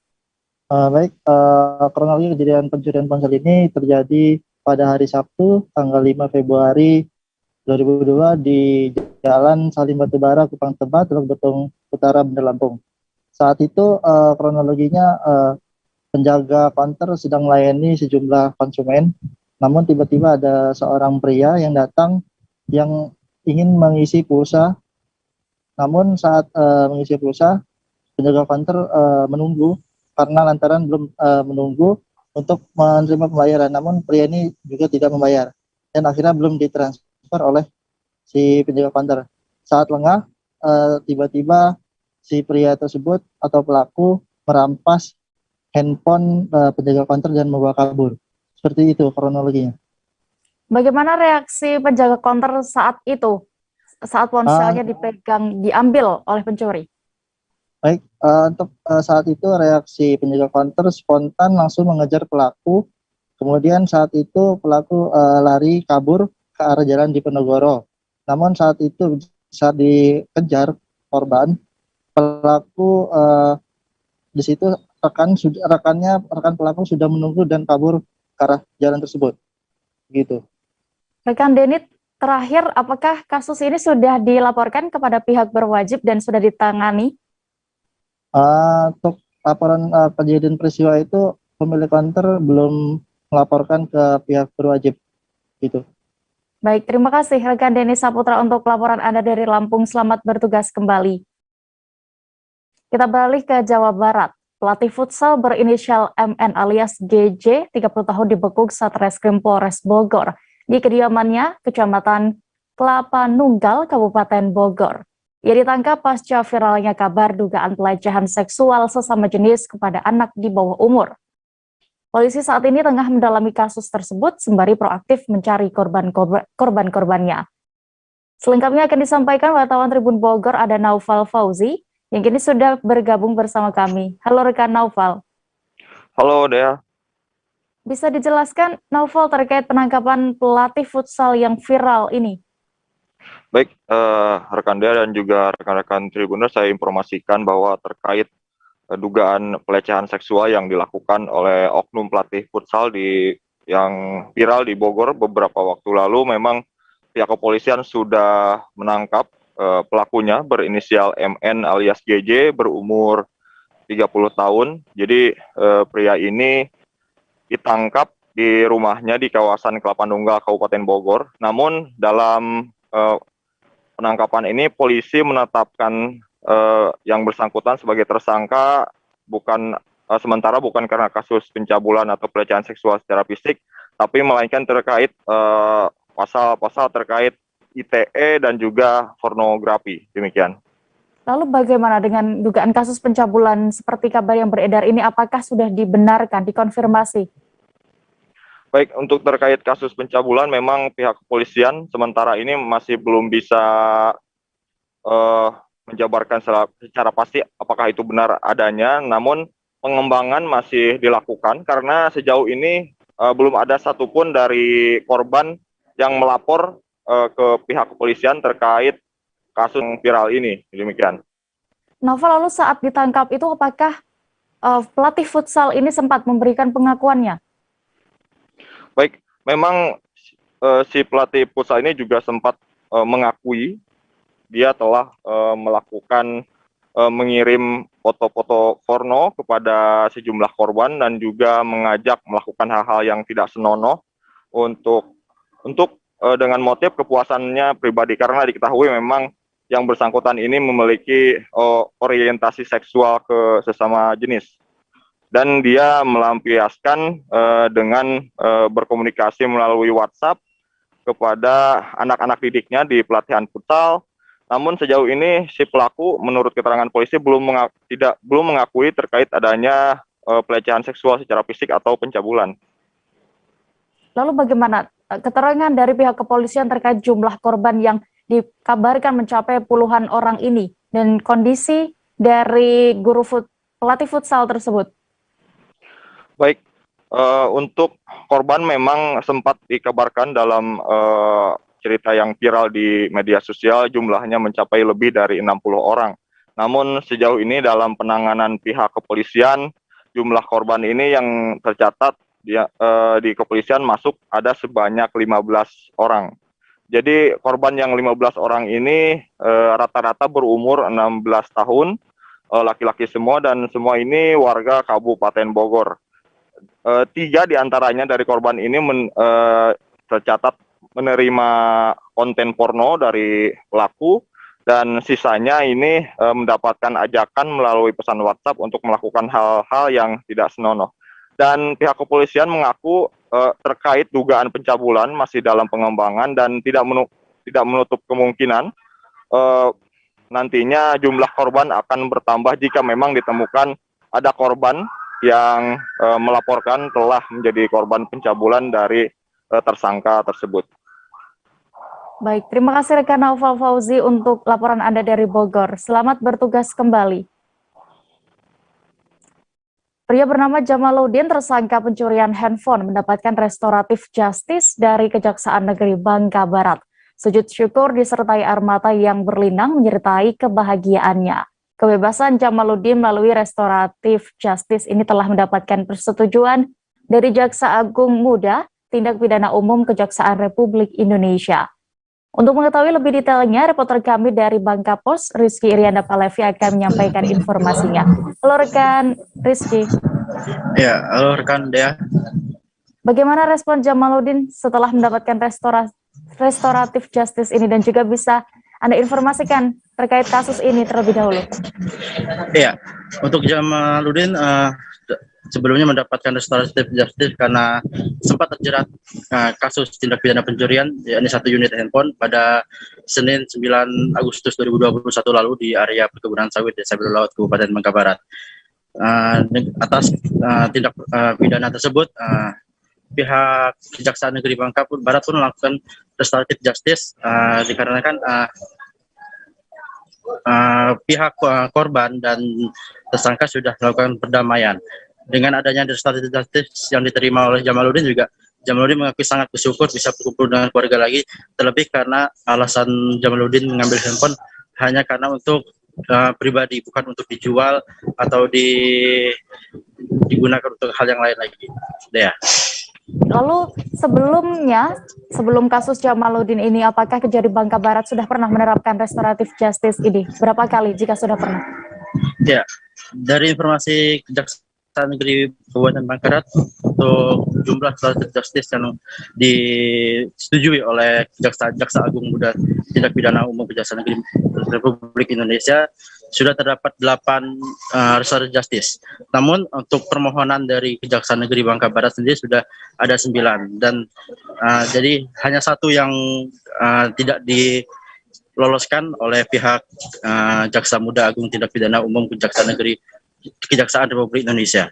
Baik, kronologi kejadian pencurian ponsel ini terjadi pada hari Sabtu, tanggal 5 Februari 2002 di Jalan Salim Batubara, Kupang Tebet, Teluk Betung Utara, Bandar Lampung. Saat itu kronologinya penjaga counter sedang melayani sejumlah konsumen, namun tiba-tiba ada seorang pria yang datang yang ingin mengisi pulsa. Namun saat mengisi pulsa, penjaga counter menunggu karena lantaran belum menunggu untuk menerima pembayaran. Namun pria ini juga tidak membayar dan akhirnya belum ditransfer oleh si penjaga counter. Saat lengah, tiba-tiba si pria tersebut atau pelaku merampas handphone penjaga counter dan membawa kabur. Seperti itu kronologinya. Bagaimana reaksi penjaga counter saat itu, saat ponselnya diambil oleh pencuri? Baik, untuk saat itu reaksi penjaga counter spontan langsung mengejar pelaku. Kemudian saat itu pelaku lari kabur ke arah jalan Diponegoro. Namun saat itu saat dikejar korban, pelaku di situ rekan pelaku sudah menunggu dan kabur ke arah jalan tersebut. Gitu. Rekan Denit, terakhir apakah kasus ini sudah dilaporkan kepada pihak berwajib dan sudah ditangani? Untuk laporan kejadian peristiwa itu pemilik counter belum melaporkan ke pihak berwajib gitu. Baik, terima kasih rekan Denis Saputra untuk laporan Anda dari Lampung. Selamat bertugas kembali. Kita beralih ke Jawa Barat. Pelatih futsal berinisial MN alias GJ 30 tahun dibekuk Satreskrim Polres Bogor di kediamannya Kecamatan Kelapa Nunggal, Kabupaten Bogor. Ia ditangkap pasca viralnya kabar dugaan pelecehan seksual sesama jenis kepada anak di bawah umur. Polisi saat ini tengah mendalami kasus tersebut sembari proaktif mencari korban-korbannya. Selengkapnya akan disampaikan wartawan Tribun Bogor, ada Naufal Fauzi, yang kini sudah bergabung bersama kami. Halo rekan Naufal. Halo Dea. Bisa dijelaskan Naufal terkait penangkapan pelatih futsal yang viral ini? Baik, rekan Dea dan juga rekan-rekan Tribuners, saya informasikan bahwa terkait dugaan pelecehan seksual yang dilakukan oleh oknum pelatih futsal yang viral di Bogor beberapa waktu lalu, memang pihak kepolisian sudah menangkap pelakunya berinisial MN alias GJ berumur 30 tahun. Jadi pria ini ditangkap di rumahnya di kawasan Kelapa Nunggal, Kabupaten Bogor. Namun dalam penangkapan ini polisi menetapkan yang bersangkutan sebagai tersangka sementara bukan karena kasus pencabulan atau pelecehan seksual secara fisik, tapi melainkan terkait pasal-pasal terkait ITE dan juga pornografi. Demikian. Lalu bagaimana dengan dugaan kasus pencabulan seperti kabar yang beredar ini? Apakah sudah dibenarkan, dikonfirmasi? Baik, untuk terkait kasus pencabulan memang pihak kepolisian sementara ini masih belum bisa menjabarkan secara pasti apakah itu benar adanya, namun pengembangan masih dilakukan karena sejauh ini belum ada satupun dari korban yang melapor ke pihak kepolisian terkait kasus viral ini. Demikian. Naufal, lalu saat ditangkap itu apakah pelatih futsal ini sempat memberikan pengakuannya? Baik, memang si pelatih futsal ini juga sempat mengakui dia telah melakukan mengirim foto-foto porno kepada sejumlah korban dan juga mengajak melakukan hal-hal yang tidak senonoh untuk dengan motif kepuasannya pribadi, karena diketahui memang yang bersangkutan ini memiliki orientasi seksual ke sesama jenis. Dan dia melampiaskan dengan berkomunikasi melalui WhatsApp kepada anak-anak didiknya di pelatihan futsal. Namun sejauh ini si pelaku menurut keterangan polisi belum mengakui terkait adanya pelecehan seksual secara fisik atau pencabulan. Lalu bagaimana keterangan dari pihak kepolisian terkait jumlah korban yang dikabarkan mencapai puluhan orang ini dan kondisi dari pelatih futsal tersebut? Baik, Untuk korban memang sempat dikabarkan dalam cerita yang viral di media sosial jumlahnya mencapai lebih dari 60 orang. Namun sejauh ini dalam penanganan pihak kepolisian, jumlah korban ini yang tercatat di kepolisian masuk ada sebanyak 15 orang. Jadi korban yang 15 orang ini rata-rata berumur 16 tahun, laki-laki semua, dan semua ini warga Kabupaten Bogor. 3 diantaranya dari korban ini tercatat menerima konten porno dari pelaku, dan sisanya ini mendapatkan ajakan melalui pesan WhatsApp untuk melakukan hal-hal yang tidak senonoh. Dan pihak kepolisian mengaku terkait dugaan pencabulan masih dalam pengembangan dan tidak menutup kemungkinan nantinya jumlah korban akan bertambah jika memang ditemukan ada korban yang melaporkan telah menjadi korban pencabulan dari tersangka tersebut. Baik, terima kasih rekan Naufal Fauzi untuk laporan Anda dari Bogor. Selamat bertugas kembali. Pria bernama Jamaluddin tersangka pencurian handphone mendapatkan restoratif justice dari Kejaksaan Negeri Bangka Barat. Sujud syukur disertai air mata yang berlinang menyertai kebahagiaannya. Kebebasan Jamaluddin melalui restoratif justice ini telah mendapatkan persetujuan dari Jaksa Agung Muda Tindak Pidana Umum Kejaksaan Republik Indonesia. Untuk mengetahui lebih detailnya, reporter kami dari Bangka Pos, Rizky Irianda Palevi akan menyampaikan informasinya. Halo rekan Rizky. Ya, halo rekan Dea. Bagaimana respon Jamaluddin setelah mendapatkan restoratif justice ini, dan juga bisa Anda informasikan terkait kasus ini terlebih dahulu? Iya, untuk Jamaluddin sebelumnya mendapatkan restoratif justice karena sempat terjerat kasus tindak pidana pencurian, yakni 1 unit handphone pada Senin 9 Agustus 2021 lalu di area perkebunan sawit Desa Biru Laut, Kabupaten Bangka Barat. Atas tindak pidana tersebut, pihak Kejaksaan Negeri Bangka Barat pun melakukan restoratif justice dikarenakan pihak korban dan tersangka sudah melakukan perdamaian. Dengan adanya restoratif justice yang diterima oleh Jamaluddin, juga Jamaluddin mengaku sangat bersyukur bisa berkumpul dengan keluarga lagi, terlebih karena alasan Jamaluddin mengambil handphone hanya karena untuk pribadi, bukan untuk dijual atau digunakan untuk hal yang lain lagi. Ya. Lalu sebelum kasus Jamaluddin ini, apakah Kejari Bangka Barat sudah pernah menerapkan restoratif justice ini? Berapa kali jika sudah pernah? Ya, dari informasi Kejaksaan Negeri Kabupaten Bangka Barat, untuk jumlah restoratif justice yang disetujui oleh Jaksa Agung Muda Tindak Pidana Umum Kejaksaan Negeri Republik Indonesia sudah terdapat 8 restoratif justice. Namun untuk permohonan dari Kejaksaan Negeri Bangka Barat sendiri sudah ada 9, dan jadi hanya 1 yang tidak diloloskan oleh pihak Jaksa Muda Agung Tindak Pidana Umum Kejaksaan Republik Indonesia.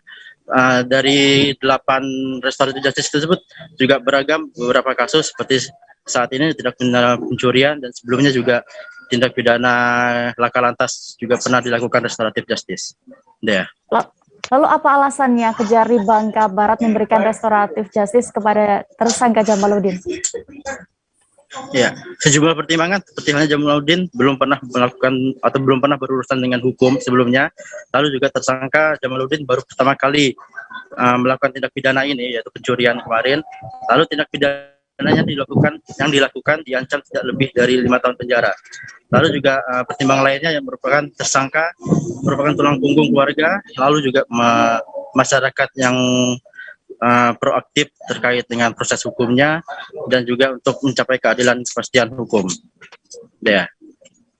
Dari 8 restoratif justice tersebut juga beragam, beberapa kasus seperti saat ini tindak pidana pencurian, dan sebelumnya juga tindak pidana laka lantas juga pernah dilakukan restoratif justice. Lalu apa alasannya Kejari Bangka Barat memberikan restoratif justice kepada tersangka Jamaluddin? Ya, sejumlah pertimbangan seperti halnya Jamaluddin belum pernah melakukan atau belum pernah berurusan dengan hukum sebelumnya. Lalu juga tersangka Jamaluddin baru pertama kali melakukan tindak pidana ini, yaitu pencurian kemarin. Lalu tindak pidana yang dilakukan diancam tidak lebih dari 5 tahun penjara. Lalu juga pertimbangan lainnya yang merupakan tersangka merupakan tulang punggung keluarga, lalu juga masyarakat yang proaktif terkait dengan proses hukumnya, dan juga untuk mencapai keadilan kepastian hukum. Ya.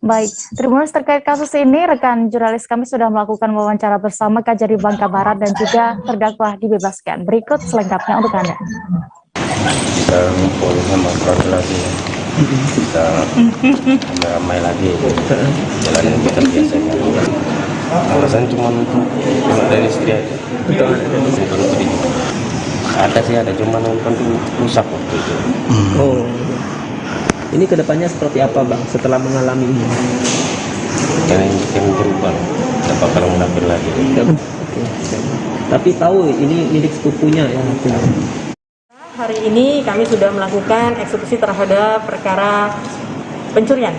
Baik, Tribuners, terkait kasus ini rekan jurnalis kami sudah melakukan wawancara bersama Kejari Bangka Barat dan juga terdakwa dibebaskan. Berikut selengkapnya untuk Anda. Kita ngumpul sama keluarga lagi, kita ramai lagi, jalanin kita biasanya. Alasan cuma untuk dari istri aja, untuk ini. Ada sih, ada cuma nonton rusak waktu itu. Oh, ini kedepannya seperti apa Bang setelah mengalami ini? Yang berubah, tidak bakal mengambil lagi. Oke. Tapi tahu ini milik sepupunya yang punya. Hari ini kami sudah melakukan eksekusi terhadap perkara pencurian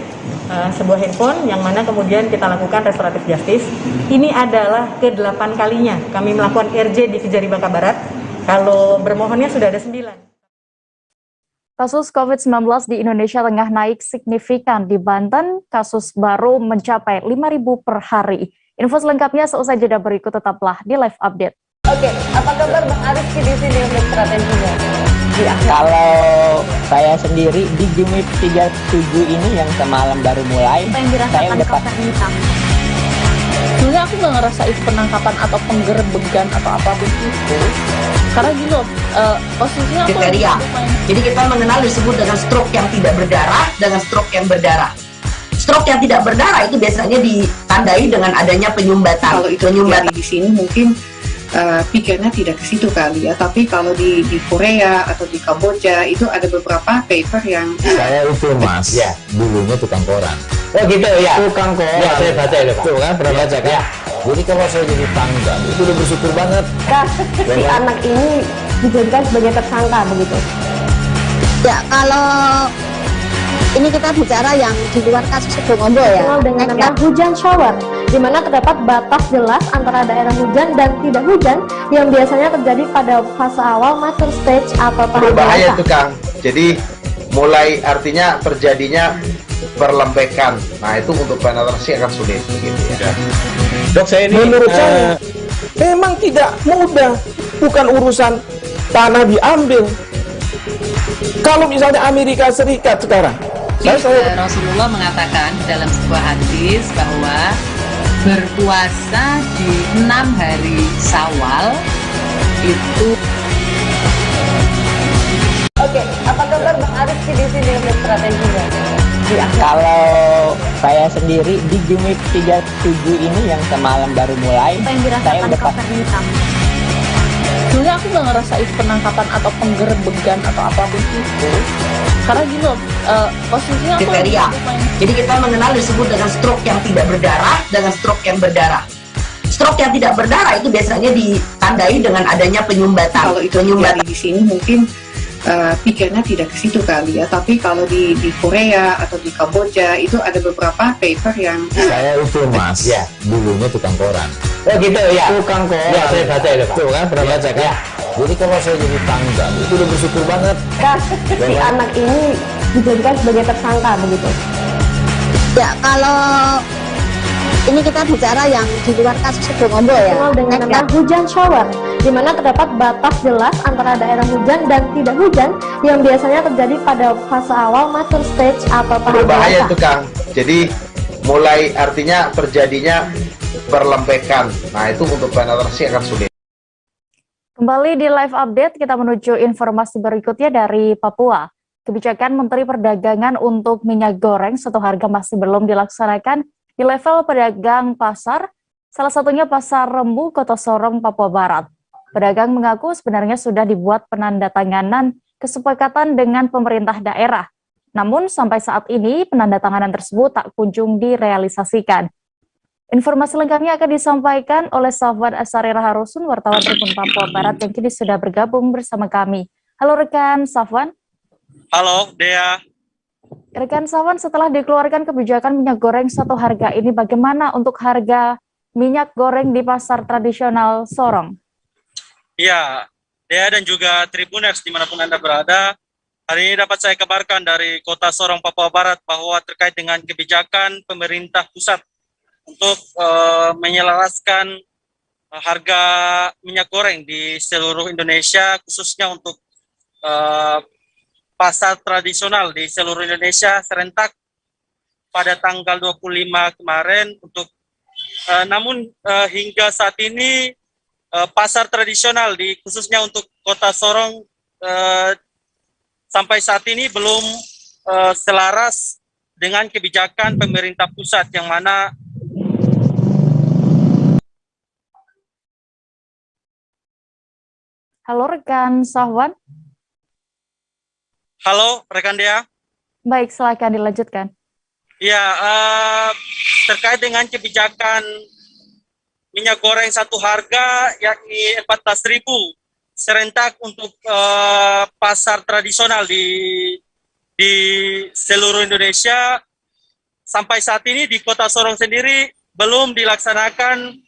sebuah handphone yang mana kemudian kita lakukan restoratif justice. Ini adalah ke-8 kalinya kami melakukan RJ di Kejari Bangka Barat. Kalau bermohonnya sudah ada 9. Kasus COVID-19 di Indonesia tengah naik signifikan. Di Banten, kasus baru mencapai 5.000 per hari. Info selengkapnya seusai jeda berikut, tetaplah di live update. Oke, apa kabar Bang Arifki di sini untuk strateginya? Kalau saya sendiri di Jumip 37 ini yang semalam baru mulai, Apa yang dirasakan Kapten Hitam? Sebenarnya aku nggak ngerasa itu penangkapan atau penggerbegan atau apapun itu. Karena gini loh, posisinya aku kriteria. Jadi kita mengenal disebut dengan stroke yang tidak berdarah dengan stroke yang berdarah. Stroke yang tidak berdarah itu biasanya ditandai dengan adanya penyumbatan. Kalau itu terjadi di sini mungkin pikirnya tidak ke situ kali ya, tapi kalau di Korea atau di Kamboja itu ada beberapa paper yang Saya itu Mas, ya dulunya tukang koran. Oh gitu ya. Tukang koran. Ya saya baca itu Pak. Tuh kan pernah baca kan? Ya. Jadi kalau saya jadi tangga itu udah bersyukur banget. Si anak ini dijadikan sebagai tersangka begitu. Ya, kalau ini kita bicara yang di luar kasus Sebongombo ya. Dikenal dengan nama hujan shower, di mana terdapat batas jelas antara daerah hujan dan tidak hujan yang biasanya terjadi pada fase awal mature stage atau tahap Berbahaya dewasa. itu Kang. Jadi mulai artinya terjadinya perlembekan. Nah itu untuk penetrasi akan sulit begitu ya. Dok, saya ini menurut saya memang tidak mudah, bukan urusan tanah diambil. Kalau misalnya Amerika Serikat sekarang, Rasulullah mengatakan dalam sebuah hadis bahwa berpuasa di 6 hari Syawal itu. Oke, apa kabar Bang Arifki di sini untuk strateginya? Kalau saya sendiri di Jumip 37 ini yang semalam baru mulai, Apa yang saya dirasakan udah Kapten Hitam? Sebenarnya aku nggak ngerasa itu penangkapan atau penggerbegan atau apapun itu. Karena gini loh, posisinya aku kriteria. Jadi kita mengenal disebut dengan stroke yang tidak berdarah dengan stroke yang berdarah. Stroke yang tidak berdarah itu biasanya ditandai dengan adanya penyumbatan. kalau itu terjadi di sini mungkin pikirnya tidak ke situ kali ya, tapi kalau di Korea atau di Kamboja itu ada beberapa paper yang Saya itu Mas, ya dulunya tukang koran. Oh gitu ya. Tukang koran. Ya saya baca itu Pak. Tuh kan pernah baca kan? Ya. Jadi kalau saya jadi tangga itu udah bersyukur banget. Si anak ini dijadikan sebagai tersangka begitu. Ya, kalau ini kita bicara yang di luar kasus Sebongombo ya. Dikenal dengan nama hujan shower, di mana terdapat batas jelas antara daerah hujan dan tidak hujan yang biasanya terjadi pada fase awal mature stage atau tahap Berbahaya dewasa. itu Kang. Jadi mulai artinya terjadinya perlembekan. Nah itu untuk penetrasi akan sulit. Kembali di live update, kita menuju informasi berikutnya dari Papua. Kebijakan Menteri Perdagangan untuk minyak goreng satu harga masih belum dilaksanakan di level pedagang pasar, salah satunya Pasar Rembu, Kota Sorong, Papua Barat. Pedagang mengaku sebenarnya sudah dibuat penandatanganan kesepakatan dengan pemerintah daerah. Namun sampai saat ini penandatanganan tersebut tak kunjung direalisasikan. Informasi lengkapnya akan disampaikan oleh Safwan Asari Raharusun, wartawan Tribun Papua Barat yang kini sudah bergabung bersama kami. Halo rekan Safwan. Halo Dea. Rekan Safwan, setelah dikeluarkan kebijakan minyak goreng satu harga ini, bagaimana untuk harga minyak goreng di pasar tradisional Sorong? Ya, Dea dan juga Tribuners dimanapun Anda berada, hari ini dapat saya kabarkan dari Kota Sorong, Papua Barat bahwa terkait dengan kebijakan pemerintah pusat untuk menyelaraskan harga minyak goreng di seluruh Indonesia, khususnya untuk pasar tradisional di seluruh Indonesia serentak pada tanggal 25 kemarin untuk namun hingga saat ini pasar tradisional di khususnya untuk Kota Sorong sampai saat ini belum selaras dengan kebijakan pemerintah pusat yang mana Halo rekan Safwan. Halo rekan Dea. Baik, silakan dilanjutkan. Ya, terkait dengan kebijakan minyak goreng satu harga yakni 14.000 serentak untuk pasar tradisional di seluruh Indonesia. Sampai saat ini di Kota Sorong sendiri belum dilaksanakan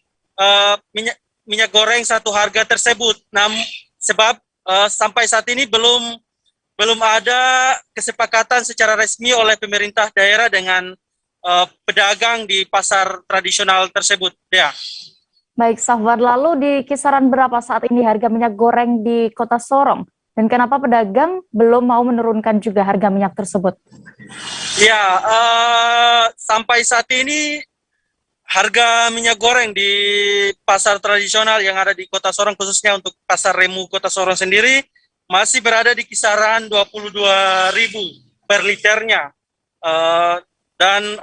minyak goreng satu harga tersebut. Sebab sampai saat ini belum ada kesepakatan secara resmi oleh pemerintah daerah dengan pedagang di pasar tradisional tersebut. Ya. Baik, Safwan, lalu di kisaran berapa saat ini harga minyak goreng di Kota Sorong? Dan kenapa pedagang belum mau menurunkan juga harga minyak tersebut? Ya, sampai saat ini harga minyak goreng di pasar tradisional yang ada di Kota Sorong, khususnya untuk pasar Remu Kota Sorong sendiri, masih berada di kisaran 22.000 per liternya. Dan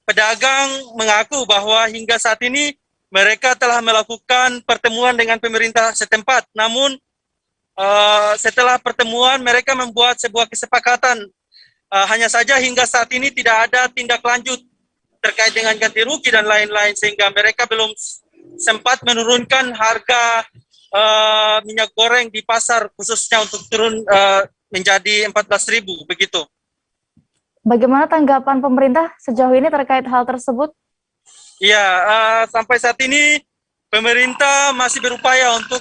pedagang mengaku bahwa hingga saat ini mereka telah melakukan pertemuan dengan pemerintah setempat. Namun setelah pertemuan mereka membuat sebuah kesepakatan. Hanya saja hingga saat ini tidak ada tindak lanjut terkait dengan ganti rugi dan lain-lain, sehingga mereka belum sempat menurunkan harga minyak goreng di pasar, khususnya untuk turun menjadi 14.000 begitu. Bagaimana tanggapan pemerintah sejauh ini terkait hal tersebut? Ya, sampai saat ini pemerintah masih berupaya untuk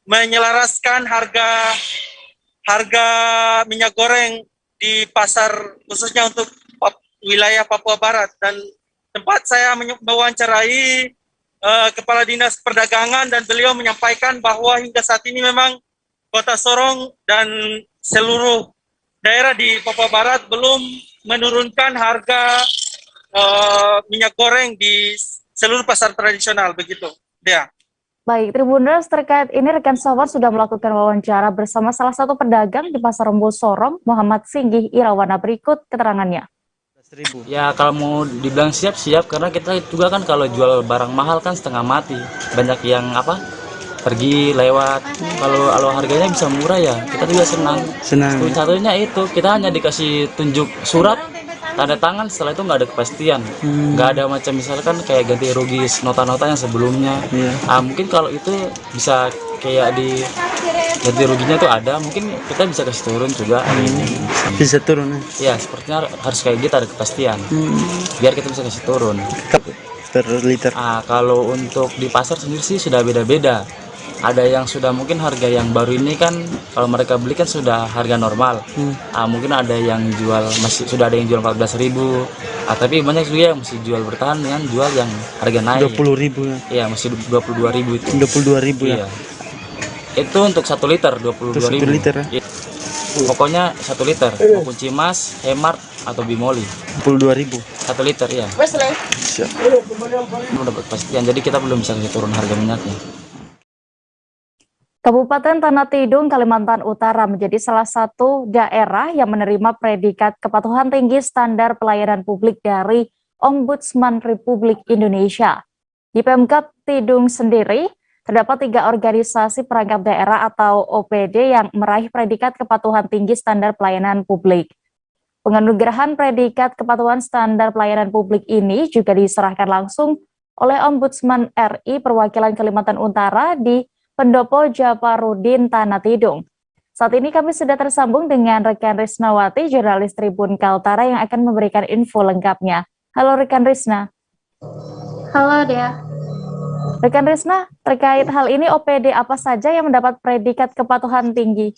menyelaraskan harga minyak goreng di pasar, khususnya untuk wilayah Papua Barat. Dan tempat saya mewawancarai Kepala Dinas Perdagangan, dan beliau menyampaikan bahwa hingga saat ini memang Kota Sorong dan seluruh daerah di Papua Barat belum menurunkan harga minyak goreng di seluruh pasar tradisional begitu. Ya. Baik, Tribuners, terkait ini rekan Safwan sudah melakukan wawancara bersama salah satu pedagang di Pasar Remu Sorong, Muhammad Singgih Irawana. Berikut keterangannya. Ya, kalau mau dibilang siap-siap, karena kita juga kan kalau jual barang mahal kan setengah mati. Banyak yang pergi lewat. Kalau harganya bisa murah ya, kita juga senang. Satunya itu, kita hanya dikasih tunjuk surat, tanda tangan, setelah itu nggak ada kepastian, nggak ada macam misalkan kayak ganti rugi nota-nota yang sebelumnya. Mungkin kalau itu bisa kayak di ganti ruginya tuh ada, mungkin kita bisa kasih turun juga. Bisa turun ya, sepertinya harus kayak gitu, ada kepastian biar kita bisa kasih turun per liter. Kalau untuk di pasar sendiri sih sudah beda-beda. Ada yang sudah mungkin harga yang baru ini kan kalau mereka beli kan sudah harga normal. Mungkin ada yang jual sudah ada yang jual 14.000. Tapi banyak juga yang masih jual bertahan dengan jual yang harga naik. 20.000 ya. Iya, masih 22.000 itu. 22.000 ya. Iya. Itu untuk 1 liter 22.000. 1 liter ya. Pokoknya 1 liter, maupun Cimas, Hemart atau Bimoli. 22.000. 1 liter ya. Belum dapat pastian, jadi kita belum bisa turun harga minyaknya. Kabupaten Tanah Tidung, Kalimantan Utara menjadi salah satu daerah yang menerima predikat kepatuhan tinggi standar pelayanan publik dari Ombudsman Republik Indonesia. Di Pemkab Tidung sendiri, terdapat 3 organisasi perangkat daerah atau OPD yang meraih predikat kepatuhan tinggi standar pelayanan publik. Penganugerahan predikat kepatuhan standar pelayanan publik ini juga diserahkan langsung oleh Ombudsman RI perwakilan Kalimantan Utara di Pendopo Japarudin, Tanah Tidung. Saat ini kami sudah tersambung dengan rekan Risnawati, jurnalis Tribun Kaltara yang akan memberikan info lengkapnya. Halo rekan Risna. Halo Dea. Rekan Risna, terkait hal ini OPD apa saja yang mendapat predikat kepatuhan tinggi?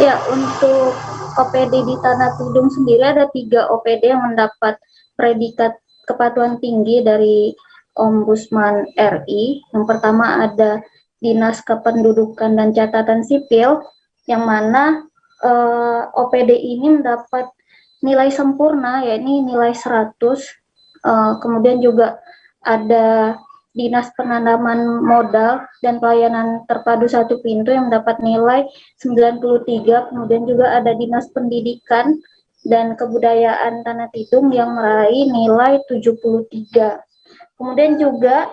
Ya, untuk OPD di Tanah Tidung sendiri ada 3 OPD yang mendapat predikat kepatuhan tinggi dari Ombudsman RI. Yang pertama ada Dinas Kependudukan dan Catatan Sipil, yang mana OPD ini mendapat nilai sempurna, yakni nilai 100. Kemudian juga ada Dinas Penanaman Modal dan Pelayanan Terpadu 1 Pintu yang mendapat nilai 93. Kemudian juga ada Dinas Pendidikan dan Kebudayaan Tanah Tidung yang meraih nilai 73. Kemudian juga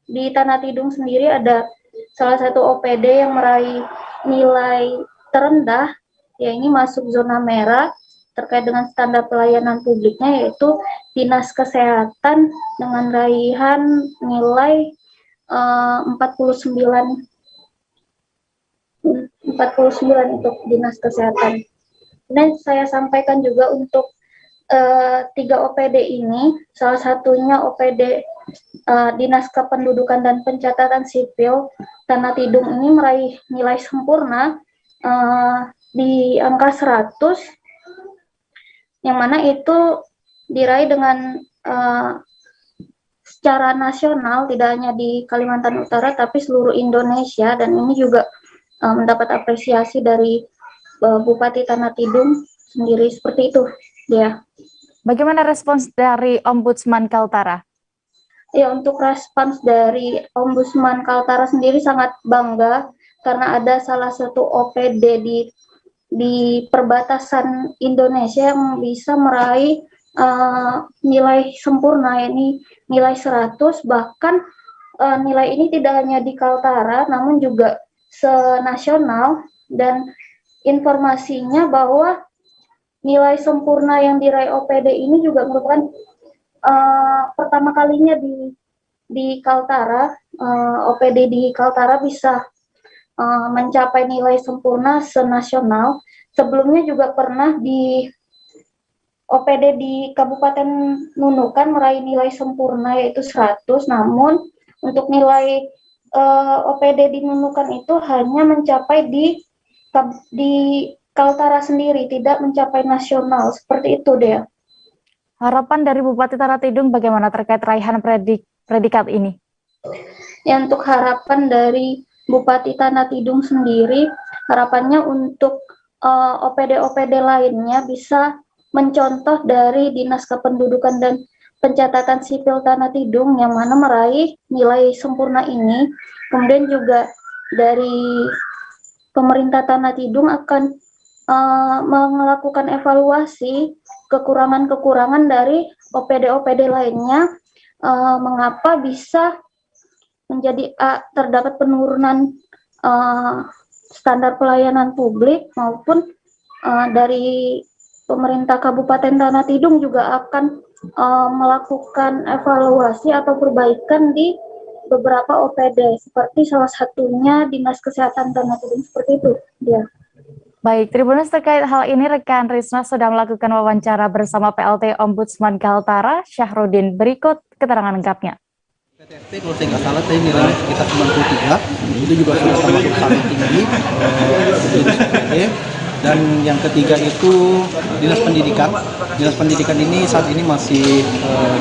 di Tanah Tidung sendiri ada salah satu OPD yang meraih nilai terendah, ya ini masuk zona merah, terkait dengan standar pelayanan publiknya, yaitu Dinas Kesehatan dengan raihan nilai 49 untuk Dinas Kesehatan. Dan saya sampaikan juga untuk 3 OPD ini, salah satunya OPD Dinas Kependudukan dan Pencatatan Sipil Tanah Tidung ini meraih nilai sempurna di angka 100, yang mana itu diraih dengan secara nasional, tidak hanya di Kalimantan Utara tapi seluruh Indonesia, dan ini juga mendapat apresiasi dari Bupati Tanah Tidung sendiri. Seperti itu ya. Bagaimana respons dari Ombudsman Kaltara? Ya, untuk respons dari Ombudsman Kaltara sendiri sangat bangga karena ada salah satu OPD di perbatasan Indonesia yang bisa meraih nilai sempurna, ini nilai 100, bahkan nilai ini tidak hanya di Kaltara namun juga senasional, dan informasinya bahwa nilai sempurna yang diraih OPD ini juga merupakan pertama kalinya di Kaltara. OPD di Kaltara bisa mencapai nilai sempurna senasional. Sebelumnya juga pernah di OPD di Kabupaten Nunukan meraih nilai sempurna yaitu 100, namun untuk nilai OPD di Nunukan itu hanya mencapai di Kaltara sendiri, tidak mencapai nasional. Seperti itu deh. Harapan dari Bupati Tanah Tidung bagaimana terkait raihan predikat ini? Ya, untuk harapan dari Bupati Tanah Tidung sendiri, harapannya untuk OPD-OPD lainnya bisa mencontoh dari Dinas Kependudukan dan Pencatatan Sipil Tanah Tidung yang mana meraih nilai sempurna ini. Kemudian juga dari pemerintah Tanah Tidung akan melakukan evaluasi kekurangan-kekurangan dari OPD-OPD lainnya, mengapa bisa menjadi terdapat penurunan standar pelayanan publik, maupun dari pemerintah Kabupaten Tanah Tidung juga akan melakukan evaluasi atau perbaikan di beberapa OPD, seperti salah satunya Dinas Kesehatan Tanah Tidung. Seperti itu ya. Baik, Tribuners, terkait hal ini rekan Risma sudah melakukan wawancara bersama PLT Ombudsman Kaltara, Syahrudin. Berikut keterangan lengkapnya. PTFP kalau saya nggak salah tadi nilainya sekitar 93, itu juga sudah termasuk sangat tinggi. Dan yang ketiga itu Dinas Pendidikan. Dinas Pendidikan ini saat ini masih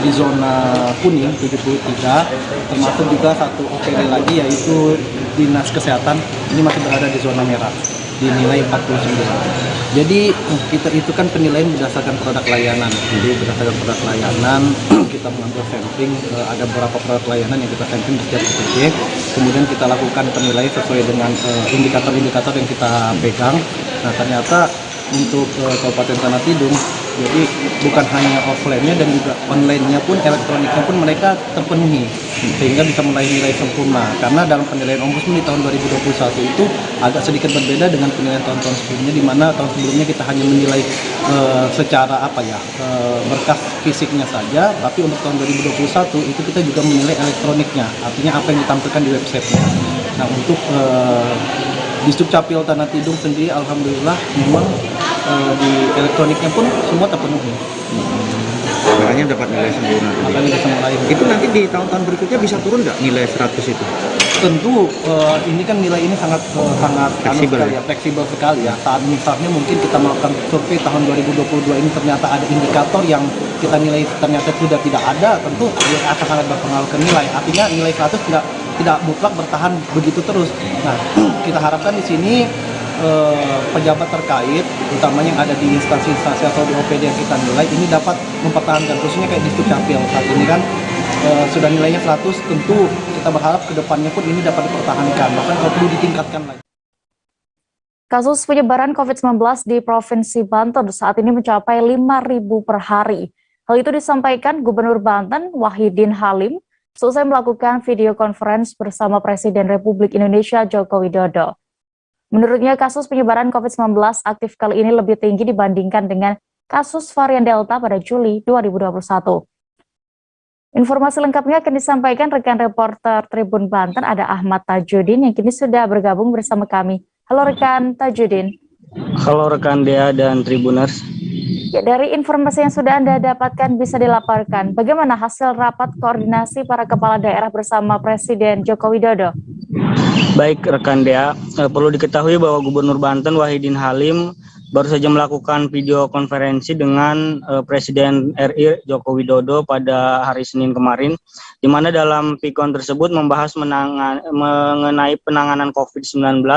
di zona kuning 73, termasuk juga satu OPD lagi yaitu Dinas Kesehatan, ini masih berada di zona merah di nilai 49. Jadi kita itu kan penilaian berdasarkan produk layanan. Jadi berdasarkan produk layanan kita mengambil sampling, ada beberapa produk layanan yang kita sampling di setiap OPD. Kemudian kita lakukan penilaian sesuai dengan indikator-indikator yang kita pegang. Nah, ternyata untuk Kabupaten Tanah Tidung, jadi bukan hanya offline-nya dan juga online-nya pun, elektroniknya pun mereka terpenuhi, sehingga bisa meraih nilai sempurna. Karena dalam penilaian Ombudsman di tahun 2021 itu agak sedikit berbeda dengan penilaian tahun-tahun sebelumnya, di mana tahun sebelumnya kita hanya menilai secara berkas fisiknya saja, tapi untuk tahun 2021 itu kita juga menilai elektroniknya, artinya apa yang ditampilkan di website-nya. Nah, untuk di Dukcapil Tanah Tidung sendiri, alhamdulillah memang di elektroniknya pun semua terpenuhi. Makanya dapat nilai sempurna. Makanya bisa meraih. Itu nanti di tahun-tahun berikutnya bisa turun nggak nilai 100 itu? Tentu ini kan nilai ini sangat fleksibel, fleksibel sekali ya. Saat misalnya mungkin kita melakukan survei tahun 2022 ini ternyata ada indikator yang kita nilai ternyata sudah tidak ada, tentu akan sangat berpengaruh ke nilai. Artinya nilai 100 tidak mutlak bertahan begitu terus. Nah, kita harapkan di sini pejabat terkait, utamanya yang ada di instansi-instansi atau di OPD yang kita nilai, ini dapat mempertahankan, khususnya kayak di Dukcapil saat ini kan sudah nilainya 100, tentu kita berharap ke depannya pun ini dapat dipertahankan, bahkan kalau perlu ditingkatkan lagi. Kasus penyebaran COVID-19 di Provinsi Banten saat ini mencapai 5.000 per hari. Hal itu disampaikan Gubernur Banten, Wahidin Halim, selesai melakukan video conference bersama Presiden Republik Indonesia Joko Widodo. Menurutnya, kasus penyebaran COVID-19 aktif kali ini lebih tinggi dibandingkan dengan kasus varian Delta pada Juli 2021. Informasi lengkapnya akan disampaikan rekan reporter Tribun Banten ada Ahmad Tajudin yang kini sudah bergabung bersama kami. Halo rekan Tajudin. Halo rekan Dea dan Tribuners. Ya, dari informasi yang sudah Anda dapatkan bisa dilaporkan, bagaimana hasil rapat koordinasi para kepala daerah bersama Presiden Joko Widodo? Baik rekan Dea, perlu diketahui bahwa Gubernur Banten Wahidin Halim baru saja melakukan video konferensi dengan Presiden RI Joko Widodo pada hari Senin kemarin, di mana dalam pikon tersebut membahas mengenai penanganan COVID-19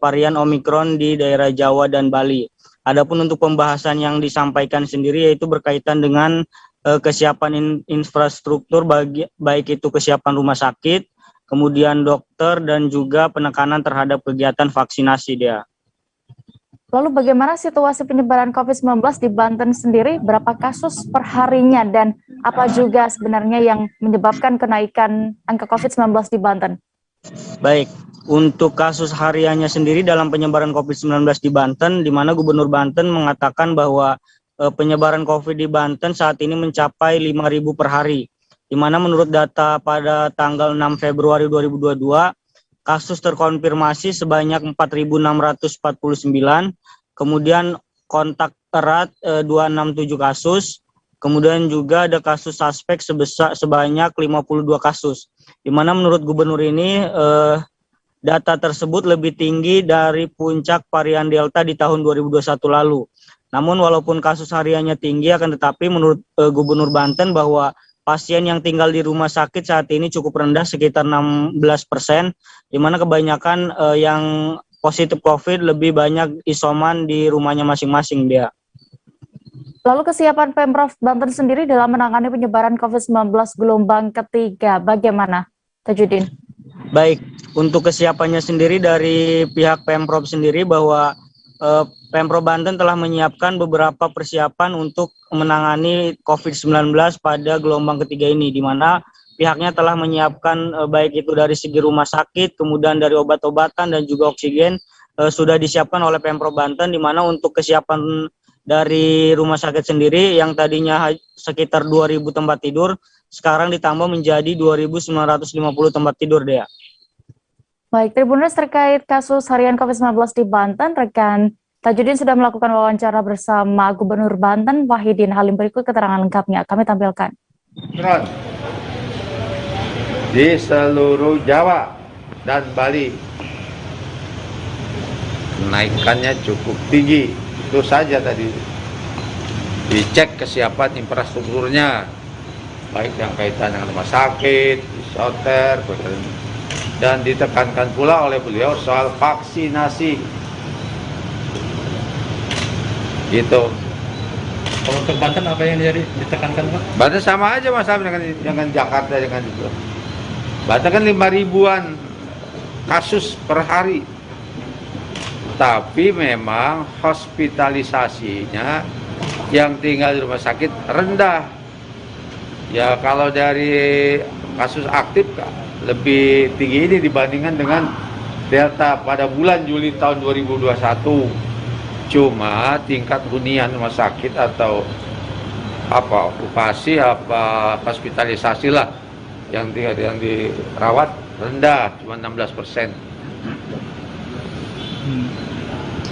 varian Omikron di daerah Jawa dan Bali. Adapun untuk pembahasan yang disampaikan sendiri yaitu berkaitan dengan kesiapan infrastruktur baik itu kesiapan rumah sakit, kemudian dokter dan juga penekanan terhadap kegiatan vaksinasi dia. Lalu bagaimana situasi penyebaran COVID-19 di Banten sendiri? Berapa kasus per harinya dan apa juga sebenarnya yang menyebabkan kenaikan angka COVID-19 di Banten? Baik, untuk kasus hariannya sendiri dalam penyebaran COVID-19 di Banten, di mana Gubernur Banten mengatakan bahwa penyebaran COVID di Banten saat ini mencapai 5.000 per hari. Di mana menurut data pada tanggal 6 Februari 2022, kasus terkonfirmasi sebanyak 4.649, kemudian kontak erat 267 kasus, kemudian juga ada kasus suspek sebanyak 52 kasus. Di mana menurut gubernur ini data tersebut lebih tinggi dari puncak varian Delta di tahun 2021 lalu. Namun walaupun kasus hariannya tinggi, akan tetapi menurut Gubernur Banten bahwa pasien yang tinggal di rumah sakit saat ini cukup rendah, sekitar 16%, di mana kebanyakan yang positif COVID lebih banyak isoman di rumahnya masing-masing dia. Lalu kesiapan Pemprov Banten sendiri dalam menangani penyebaran COVID-19 gelombang ketiga, bagaimana, Tajudin? Baik, untuk kesiapannya sendiri dari pihak Pemprov sendiri bahwa Pemprov Banten telah menyiapkan beberapa persiapan untuk menangani COVID-19 pada gelombang ketiga ini, di mana pihaknya telah menyiapkan baik itu dari segi rumah sakit, kemudian dari obat-obatan dan juga oksigen sudah disiapkan oleh Pemprov Banten, di mana untuk kesiapan dari rumah sakit sendiri yang tadinya sekitar 2.000 tempat tidur, sekarang ditambah menjadi 2.950 tempat tidur, Dea. Baik, Tribuners, terkait kasus harian COVID-19 di Banten, rekan Tajudin sudah melakukan wawancara bersama Gubernur Banten Wahidin Halim. Berikut keterangan lengkapnya kami tampilkan. Di seluruh Jawa dan Bali kenaikannya cukup tinggi. Itu saja tadi dicek kesiapan infrastrukturnya, baik yang kaitan dengan rumah sakit, isoter, dan ditekankan pula oleh beliau soal vaksinasi. Gitu. Kalau untuk Banten apa yang ditekankan, Pak? Banten sama aja Mas dengan Jakarta dengan itu. Banten kan 5.000-an kasus per hari. Tapi memang hospitalisasinya yang tinggal di rumah sakit rendah. Ya kalau dari kasus aktif lebih tinggi ini dibandingkan dengan Delta pada bulan Juli tahun 2021. Cuma tingkat hunian rumah sakit atau apa okupasi apa hospitalisasi lah yang dirawat rendah, cuma 16%.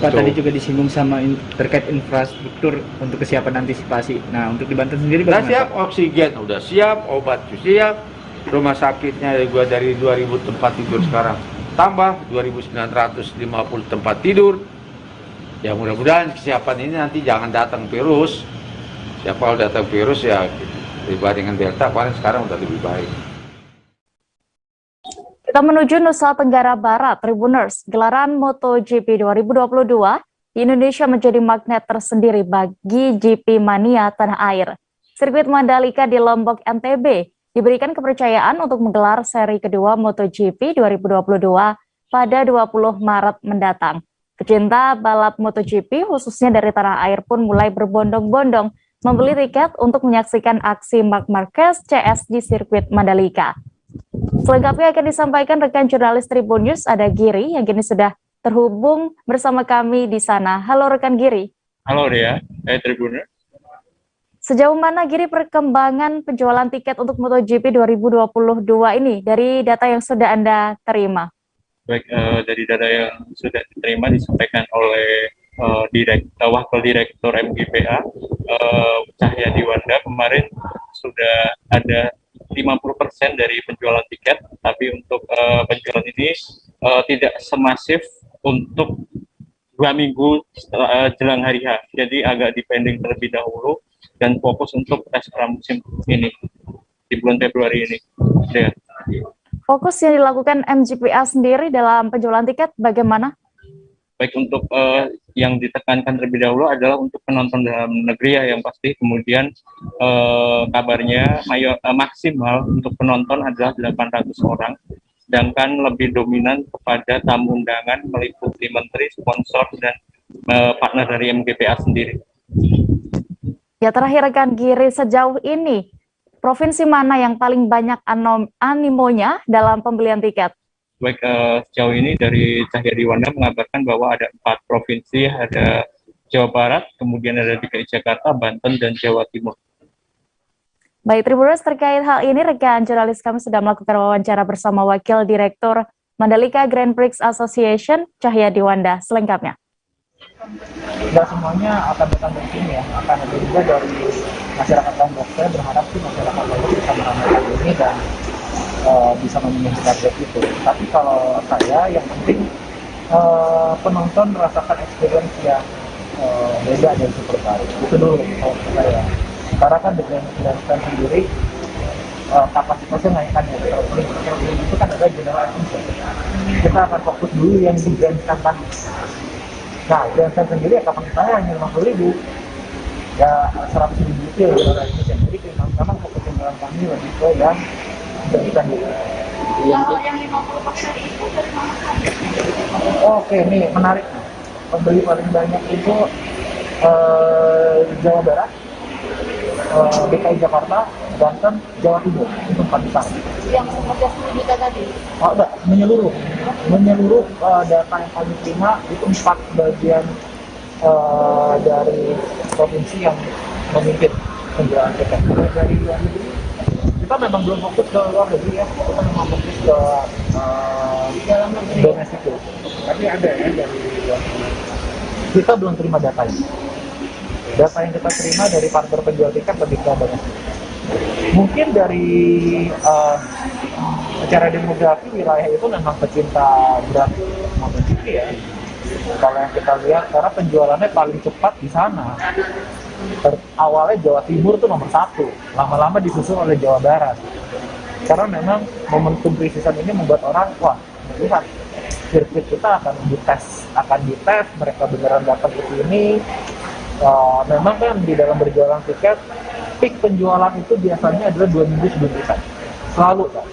Pak, tadi juga disinggung sama terkait infrastruktur untuk kesiapan antisipasi. Nah, untuk di Banten sendiri bagaimana? Udah siap, oksigen udah siap, obat siap, rumah sakitnya juga dari 2.000 tempat tidur sekarang tambah 2.950 tempat tidur. Ya mudah-mudahan kesiapan ini nanti jangan datang virus. Ya kalau datang virus ya dibandingkan Delta kemarin sekarang udah lebih baik. Kita menuju Nusa Tenggara Barat, Tribuners. Gelaran MotoGP 2022 di Indonesia menjadi magnet tersendiri bagi GP mania tanah air. Sirkuit Mandalika di Lombok, NTB diberikan kepercayaan untuk menggelar seri kedua MotoGP 2022 pada 20 Maret mendatang. Pecinta balap MotoGP khususnya dari tanah air pun mulai berbondong-bondong membeli tiket untuk menyaksikan aksi Marc Marquez CS di sirkuit Mandalika. Selengkapnya akan disampaikan rekan jurnalis Tribun News ada Giri yang kini sudah terhubung bersama kami di sana. Halo rekan Giri. Halo Dea, Tribuners. Sejauh mana Giri perkembangan penjualan tiket untuk MotoGP 2022 ini dari data yang sudah Anda terima? Baik, dari data yang sudah diterima disampaikan oleh Wakil Direktur MGPA, Cahyadi Wanda, kemarin sudah ada 50% dari penjualan tiket, tapi untuk penjualan ini tidak semasif untuk 2 minggu jelang hari H, jadi agak dipending terlebih dahulu dan fokus untuk tes pramusim ini di bulan Februari ini. Ya. Fokus yang dilakukan MGPA sendiri dalam penjualan tiket bagaimana? Baik, untuk yang ditekankan terlebih dahulu adalah untuk penonton dalam negeri ya yang pasti, kemudian kabarnya maksimal untuk penonton adalah 800 orang, sedangkan lebih dominan kepada tamu undangan meliputi menteri, sponsor, dan partner dari MGPA sendiri. Ya, terakhir rekan Giri, sejauh ini provinsi mana yang paling banyak animonya dalam pembelian tiket? Baik, sejauh ini dari Cahyadi Wanda mengabarkan bahwa ada 4 provinsi, ada Jawa Barat, kemudian ada DKI Jakarta, Banten, dan Jawa Timur. Baik, Tribuners, terkait hal ini rekan jurnalis kami sudah melakukan wawancara bersama Wakil Direktur Mandalika Grand Prix Association, Cahyadi Wanda. Selengkapnya. Tidak semuanya akan datang dari sini ya, akan ada juga dari masyarakat Lombok. Saya berharap sih masyarakat Lombok bisa meramaikan ini dan bisa memenuhi target itu. Tapi kalau saya yang penting penonton merasakan experience yang beda dan super baru. Itu dulu kalau saya. Karena kan dengan Grand sendiri kapasitasnya naikkannya itu kan ada general admission. Kita akan fokus dulu yang di Grand Stand. Nah, Grand Stand sendiri kapasitasnya hanya 50.000. Ya 100.000 itu yang general admission. Jadi memang fokusnya dalam kami lebih ke yang Kalau yang 50% itu dari mana saja? Oke, nih menarik. Pembeli paling banyak itu Jawa Barat, DKI Jakarta, Banten, Jawa Timur. Itu 4 besar. Yang 15 juta tadi? Oh, enggak, menyeluruh data yang kami terima itu 4 bagian dari provinsi yang memimpin penjualan tiket. Dari luar negeri kita memang belum fokus ke luar negeri ya, kita memang fokus ke dalam negeri domestik itu. Tapi ada ya dari luar negeri. Kita belum terima datanya. Data yang kita terima dari partner penjual tiket lebih ke domestik. Mungkin dari secara demografi wilayah itu memang pecinta berat MotoGP ya. Kalau yang kita lihat, karena penjualannya paling cepat di sana. Awalnya Jawa Timur tuh nomor 1, lama-lama disusul oleh Jawa Barat. Karena memang momentum pre-season ini membuat orang, wah, lihat, sirkuit kita akan dites, mereka beneran datang ke sini. Memang kan di dalam berjualan tiket, peak penjualan itu biasanya adalah 2 minggu sebelum event, selalu kan.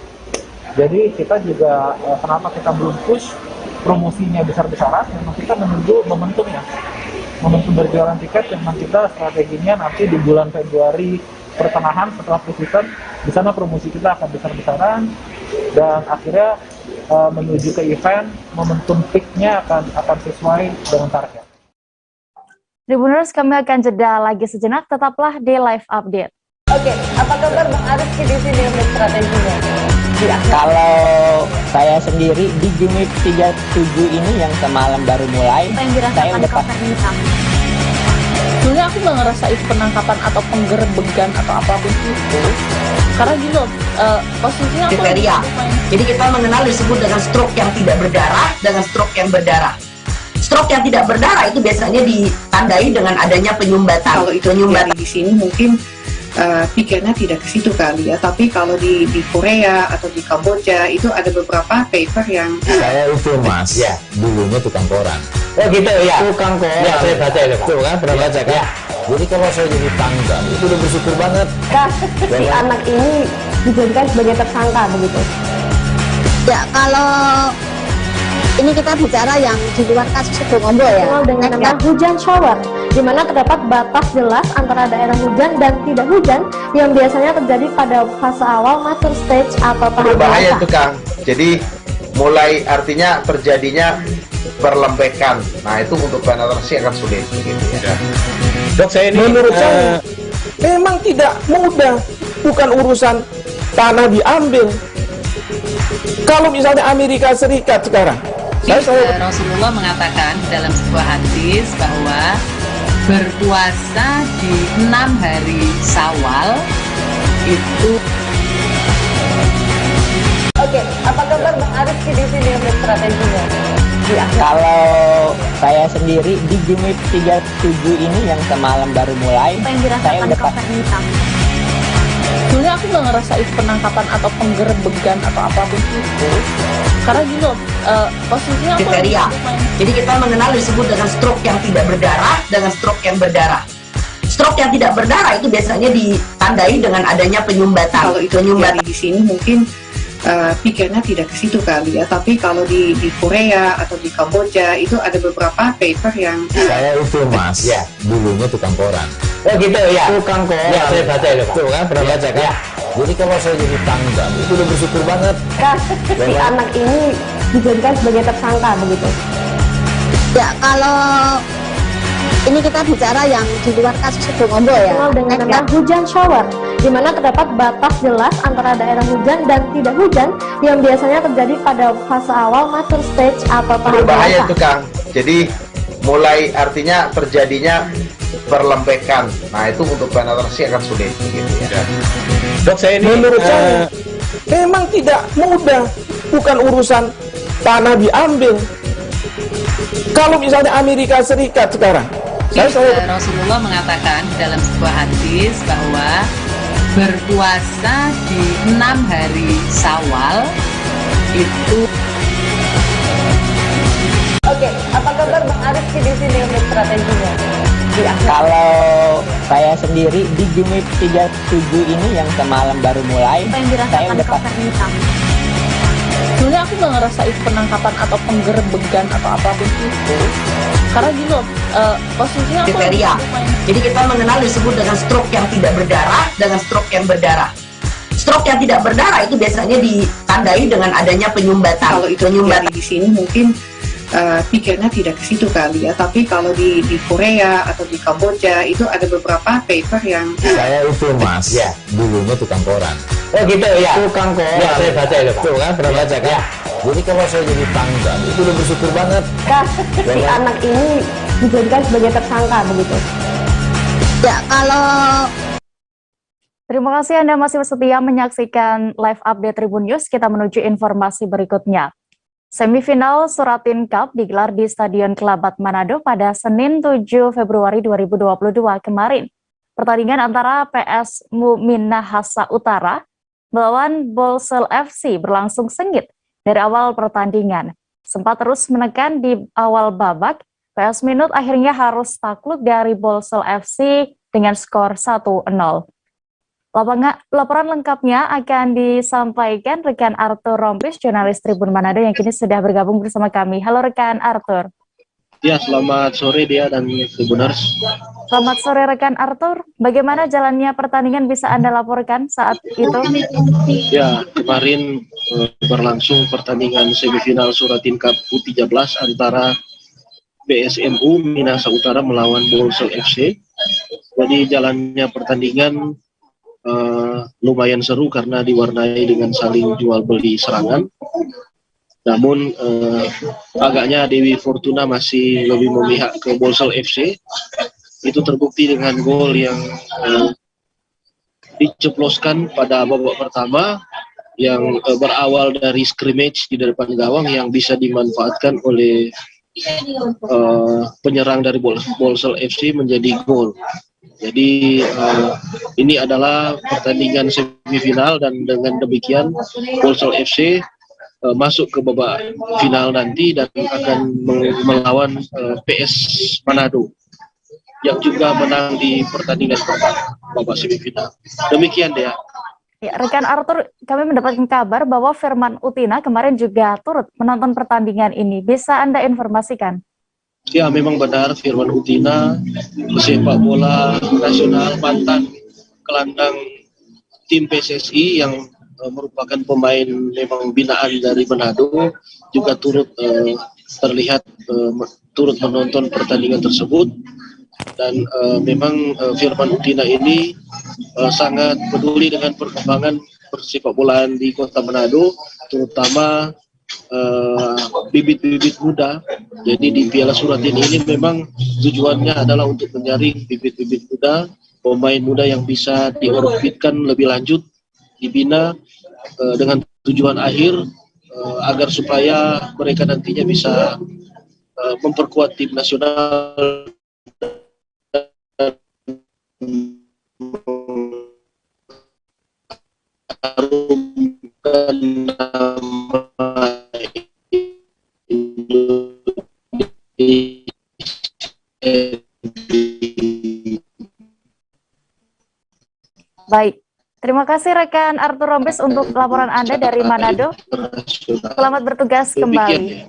Jadi kita juga, kenapa kita belum push promosinya besar-besaran, memang kita menunggu momentumnya. Momentum berjualan tiket memang kita strateginya nanti di bulan Februari pertengahan setelah pre-season, di sana promosi kita akan besar-besaran dan akhirnya menuju ke event, momentum peak-nya akan sesuai dengan target. Tribuners, kami akan jeda lagi sejenak, tetaplah di live update. Oke, apa kabar Bang Arief di sini untuk strateginya? Kalau saya sendiri di Jumip 37 ini yang semalam baru mulai, saya udah pasti. Sebenarnya aku nggak ngerasa itu penangkapan atau penggerebegan atau apapun itu, karena gitu posisinya aku kriteria. Jadi kita mengenal disebut dengan stroke yang tidak berdarah dengan stroke yang berdarah. Stroke yang tidak berdarah itu biasanya ditandai dengan adanya penyumbatan. Kalau itu penyumbatan di sini mungkin pikirnya tidak ke situ kali ya, tapi kalau di Korea atau di Kamboja itu ada beberapa paper yang saya itu mas ya dulunya tukang koran. Oh gitu ya, tukang koran ya, saya baca itu tuh kan, pernah baca kan ya. Jadi kalau saya jadi tangga itu udah bersyukur banget. Si anak ini dijadikan sebagai tersangka begitu ya. Kalau ini kita bicara yang di luar kasus Situbondo ya, dengan nama hujan shower, di mana terdapat batas jelas antara daerah hujan dan tidak hujan yang biasanya terjadi pada fase awal mature stage atau tahap berbahaya itu Kang. Jadi mulai artinya terjadinya berlembekan. Nah itu untuk penetrasi akan sulit begitu ya. Dok, saya ini menurut saya memang tidak mudah, bukan urusan tanah diambil. Kalau misalnya Amerika Serikat sekarang, Rasulullah mengatakan dalam sebuah hadis bahwa berpuasa di 6 hari Syawal itu. Oke, apa kabar Bang Arif di sini untuk strateginya? Kalau saya sendiri di Jumip 37 ini yang semalam baru mulai, saya udah sebenarnya aku nggak ngerasa itu penangkapan atau penggerebegan atau apapun itu, karena gini loh, posisinya aku kriteria. Jadi kita mengenal disebut dengan stroke yang tidak berdarah dengan stroke yang berdarah. Stroke yang tidak berdarah itu biasanya ditandai dengan adanya penyumbatan. Kalau itu terjadi di sini mungkin pikirnya tidak ke situ kali ya, tapi kalau di Korea atau di Kamboja itu ada beberapa paper yang saya itu Mas, ya dulunya tukang koran. Oh gitu ya, tukang koran. Ya saya baca itu Pak. Tuh kan pernah baca kan? Ya. Jadi kalau saya jadi tanggal itu udah bersyukur banget. Si anak ini dijadikan sebagai tersangka begitu. Ya kalau ini kita bicara yang di luar kasus Sidong Ombo ya, dengan nama hujan shower, di mana terdapat batas jelas antara daerah hujan dan tidak hujan yang biasanya terjadi pada fase awal mature stage atau tahap berbahaya itu Kang. Jadi mulai artinya terjadinya perlembekan. Nah itu untuk penetrasi akan sulit begitu ya. Dok, saya ini menurut saya memang tidak mudah, bukan urusan tanah diambil. Kalau misalnya Amerika Serikat sekarang, Rasulullah mengatakan dalam sebuah hadis bahwa berpuasa di 6 hari Syawal itu. Oke, apa kabar Bang Arif di sini untuk strateginya? Kalau saya sendiri di Jumip 37 ini yang semalam baru mulai, saya udah sebenarnya aku nggak ngerasa itu penangkapan atau penggerebegan atau apapun itu, karena gini loh, posisinya aku kriteria. Jadi kita mengenal disebut dengan stroke yang tidak berdarah dengan stroke yang berdarah. Stroke yang tidak berdarah itu biasanya ditandai dengan adanya penyumbatan. Kalau itu terjadi di sini mungkin pikirnya tidak ke situ kali ya, tapi kalau di Korea atau di Kamboja itu ada beberapa paper yang saya itu Mas, ya dulunya tukang koran. Oh gitu ya, tukang koran. Ya saya baca itu Pak. Tuh kan pernah baca kan? Ya. Jadi kalau saya jadi tanggal itu udah bersyukur banget. Si anak ini dijadikan sebagai tersangka begitu. Ya kalau Terima kasih Anda masih setia menyaksikan live update Tribun News. Kita menuju informasi berikutnya. Semifinal Suratin Cup digelar di Stadion Kelabat Manado pada Senin 7 Februari 2022 kemarin. Pertandingan antara PS Minahasa Utara melawan Bolsel FC berlangsung sengit dari awal pertandingan. Sempat terus menekan di awal babak, PS Minut akhirnya harus takluk dari Bolsel FC dengan skor 1-0. Laporan lengkapnya akan disampaikan rekan Arthur Rompis, jurnalis Tribun Manado yang kini sudah bergabung bersama kami. Halo rekan Arthur. Ya, selamat sore Dia dan Tribuners. Selamat sore rekan Arthur. Bagaimana jalannya pertandingan bisa Anda laporkan saat itu? Ya, kemarin berlangsung pertandingan semifinal Suratin Cup U13 antara PSMU Minahasa Utara melawan Bolsel FC. Jadi jalannya pertandingan lumayan seru karena diwarnai dengan saling jual beli serangan. Namun agaknya Dewi Fortuna masih lebih memihak ke Bolsel FC. Itu terbukti dengan gol yang diceploskan pada babak pertama yang berawal dari scrimmage di depan gawang yang bisa dimanfaatkan oleh penyerang dari Bolsel FC menjadi gol. Jadi ini adalah pertandingan semifinal dan dengan demikian Bolsel FC masuk ke babak final nanti dan akan melawan PS Manado yang juga menang di pertandingan babak semifinal. Demikian dia. Ya, rekan Arthur, kami mendapatkan kabar bahwa Firman Utina kemarin juga turut menonton pertandingan ini. Bisa Anda informasikan? Ya, memang benar Firman Utina, sepak bola nasional, mantan gelandang tim PSSI yang merupakan pemain memang binaan dari Manado, juga turut terlihat turut menonton pertandingan tersebut. Dan memang Firman Utina ini sangat peduli dengan perkembangan persepak bolaan di Kota Manado, terutama bibit-bibit muda. Jadi di Piala Suratin ini memang tujuannya adalah untuk menyaring bibit-bibit muda, pemain muda yang bisa diorbitkan lebih lanjut, dibina dengan tujuan akhir agar supaya mereka nantinya bisa memperkuat tim nasional mengharumkan nama Baik, terima kasih rekan Arthur Rombes untuk laporan Anda dari Manado. Selamat bertugas kembali.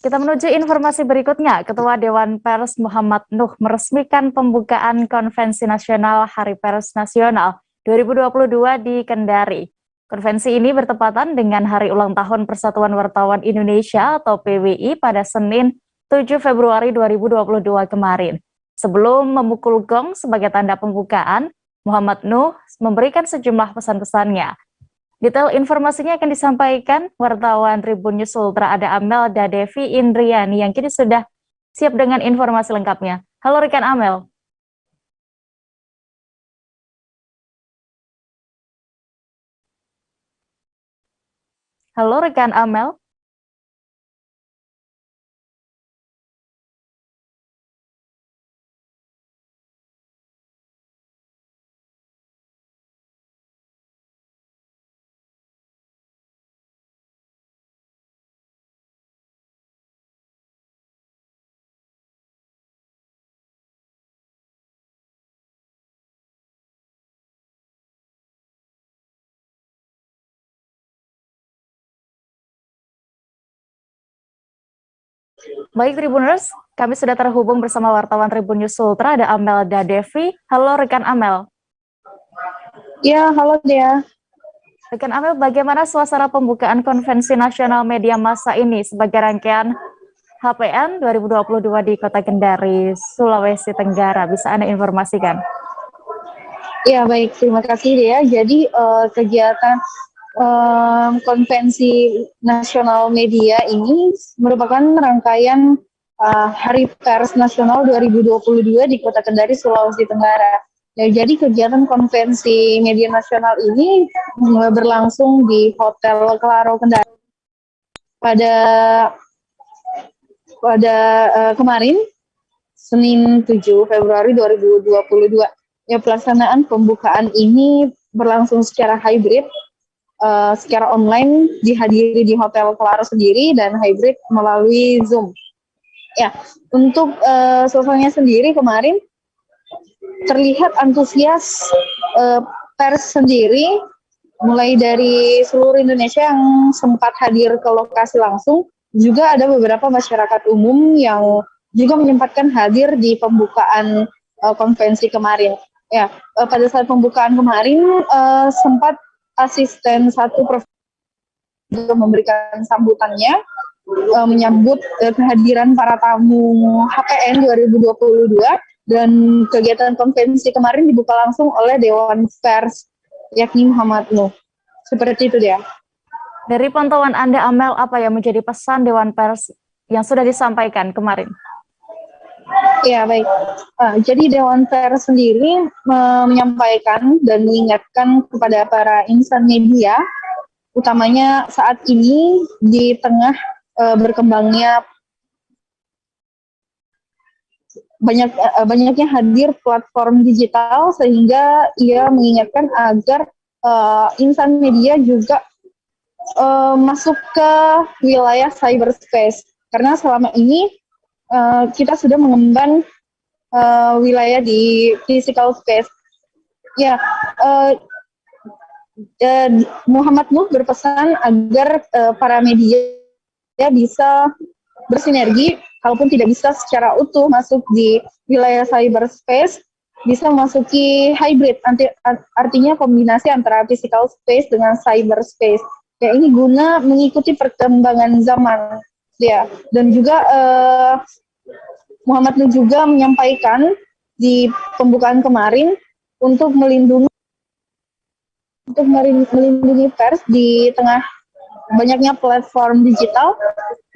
Kita menuju informasi berikutnya. Ketua Dewan Pers Muhammad Nuh meresmikan pembukaan Konvensi Nasional Hari Pers Nasional 2022 di Kendari. Konvensi ini bertepatan dengan Hari Ulang Tahun Persatuan Wartawan Indonesia atau PWI pada Senin 7 Februari 2022 kemarin. Sebelum memukul gong sebagai tanda pembukaan, Muhammad Nuh memberikan sejumlah pesan-pesannya. Detail informasinya akan disampaikan wartawan Tribun News Ultra ada Amelda Devi Indriani yang kini sudah siap dengan informasi lengkapnya. Halo rekan Amel. Halo rekan Amel. Baik Tribuners, kami sudah terhubung bersama wartawan Tribun News Ultra ada Amelda Devi. Halo rekan Amel. Ya, halo Dea. Rekan Amel, bagaimana suasana pembukaan Konvensi Nasional Media Massa ini sebagai rangkaian HPN 2022 di Kota Kendari, Sulawesi Tenggara? Bisa Anda informasikan? Ya, baik. Terima kasih Dea. Jadi kegiatan Konvensi Nasional Media ini merupakan rangkaian Hari Pers Nasional 2022 di Kota Kendari, Sulawesi Tenggara. Ya, jadi kegiatan Konvensi Media Nasional ini berlangsung di Hotel Claro Kendari pada kemarin, Senin 7 Februari 2022. Ya, pelaksanaan pembukaan ini berlangsung secara hybrid, secara online, dihadiri di Hotel Claro sendiri dan hybrid melalui Zoom. Ya, untuk suasananya sendiri kemarin terlihat antusias pers sendiri, mulai dari seluruh Indonesia yang sempat hadir ke lokasi langsung, juga ada beberapa masyarakat umum yang juga menyempatkan hadir di pembukaan konvensi kemarin. Ya, pada saat pembukaan kemarin sempat asisten satu profesor memberikan sambutannya menyambut kehadiran para tamu HPN 2022 dan kegiatan konvensi kemarin dibuka langsung oleh Dewan Pers yakni Muhammad Nuh. Seperti itu dia. Dari pantauan Anda Amel, apa yang menjadi pesan Dewan Pers yang sudah disampaikan kemarin? Ya, baik. Jadi Dewan Pers sendiri menyampaikan dan mengingatkan kepada para insan media, utamanya saat ini di tengah berkembangnya banyaknya hadir platform digital, sehingga ia mengingatkan agar insan media juga masuk ke wilayah cyberspace, karena selama ini kita sudah mengemban wilayah di physical space. Ya, Muhammad Nuh berpesan agar para media bisa bersinergi, kalaupun tidak bisa secara utuh masuk di wilayah cyberspace, bisa memasuki hybrid, artinya kombinasi antara physical space dengan cyberspace. Ya, ini guna mengikuti perkembangan zaman ya. Dan juga Muhammad Nur juga menyampaikan di pembukaan kemarin untuk melindungi pers di tengah banyaknya platform digital.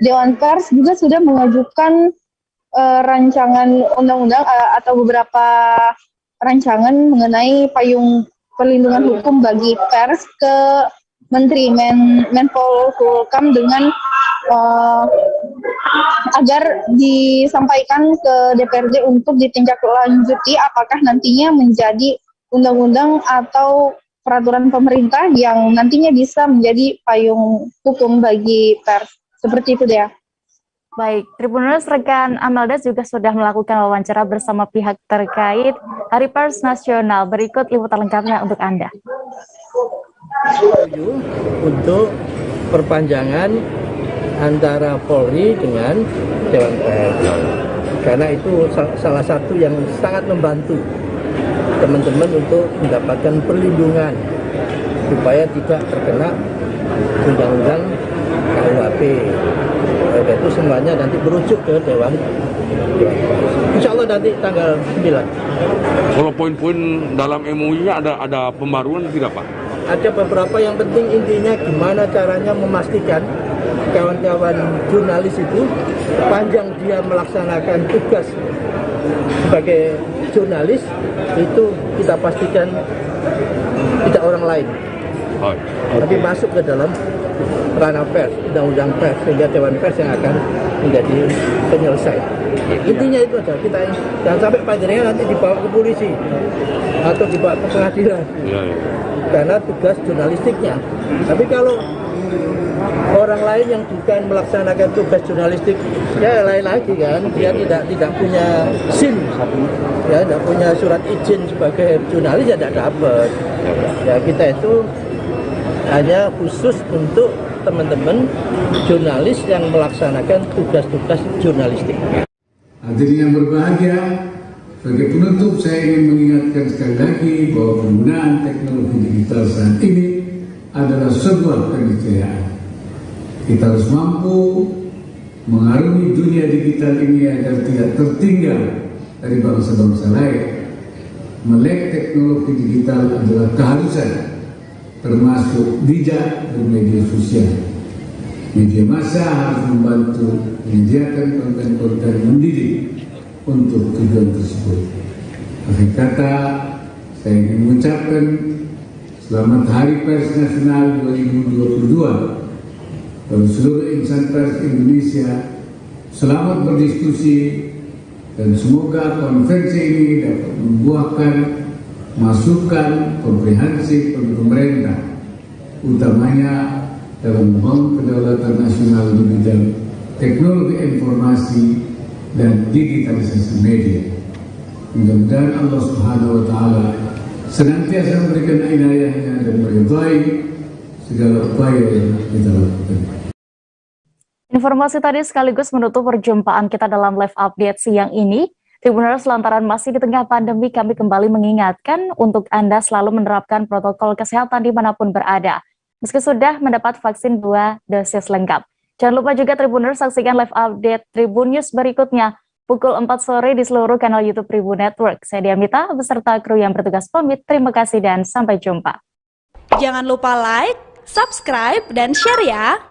Dewan Pers juga sudah mengajukan rancangan undang-undang atau beberapa rancangan mengenai payung perlindungan hukum bagi pers ke Menteri Menpolhukam dengan agar disampaikan ke DPRD untuk ditindaklanjuti apakah nantinya menjadi undang-undang atau peraturan pemerintah yang nantinya bisa menjadi payung hukum bagi pers. Seperti itu deh. Baik, Tribuners, rekan Amelda juga sudah melakukan wawancara bersama pihak terkait Hari Pers Nasional. Berikut liputan lengkapnya untuk Anda. Untuk perpanjangan antara Polri dengan Dewan Pers, karena itu salah satu yang sangat membantu teman-teman untuk mendapatkan perlindungan supaya tidak terkena undang-undang KUHP. Itu semuanya nanti berujuk ke Dewan Pers. Insya Allah nanti tanggal 9. Kalau poin-poin dalam MOU-nya ada pembaruan tidak, Pak? Ada beberapa yang penting, intinya gimana caranya memastikan kawan-kawan jurnalis itu sepanjang dia melaksanakan tugas sebagai jurnalis itu kita pastikan tidak orang lain, tapi masuk ke dalam ranah pers, undang-undang pers, sehingga Dewan Pers yang akan menjadi penyelesai. Intinya itu aja, kita jangan sampai panjangnya nanti dibawa ke polisi atau dibawa ke pengadilan, karena tugas jurnalistiknya. Tapi kalau orang lain yang bukan melaksanakan tugas jurnalistik, ya lain lagi kan, dia tidak punya SIM, ya tidak punya surat izin sebagai jurnalis, ya tidak dapat. Ya kita itu hanya khusus untuk teman-teman jurnalis yang melaksanakan tugas-tugas jurnalistik. Hadirin yang berbahagia, sebagai penutup saya ingin mengingatkan sekali lagi bahwa penggunaan teknologi digital saat ini adalah sebuah keniscayaan. Kita harus mampu mengarungi dunia digital ini agar tidak tertinggal dari bangsa-bangsa lain. Melek teknologi digital adalah keharusan, termasuk bijak bermedia sosial. Media massa harus membantu menyediakan konten-konten mendidik untuk tujuan tersebut. Akhir kata, saya ingin mengucapkan selamat Hari Pers Nasional 2022 bagi seluruh insan pers Indonesia. Selamat berdiskusi dan semoga konferensi ini dapat membuahkan masukan komprehensif bagi pemerintah, utamanya dalam membangun kedaulatan nasional di bidang teknologi informasi dan digitalisasi media. Mudah-mudahan Allah Subhanahu wa Ta'ala senantiasa memberikan inayahnya dan meridai segala upaya yang kita lakukan. Informasi tadi sekaligus menutup perjumpaan kita dalam live update siang ini. Tribuners, lantaran masih di tengah pandemi, kami kembali mengingatkan untuk Anda selalu menerapkan protokol kesehatan dimanapun berada, meski sudah mendapat vaksin 2 dosis lengkap. Jangan lupa juga Tribuners saksikan live update Tribun News berikutnya pukul 4 sore di seluruh kanal YouTube Tribun Network. Saya Diamita beserta kru yang bertugas pamit. Terima kasih dan sampai jumpa. Jangan lupa like, subscribe, dan share ya.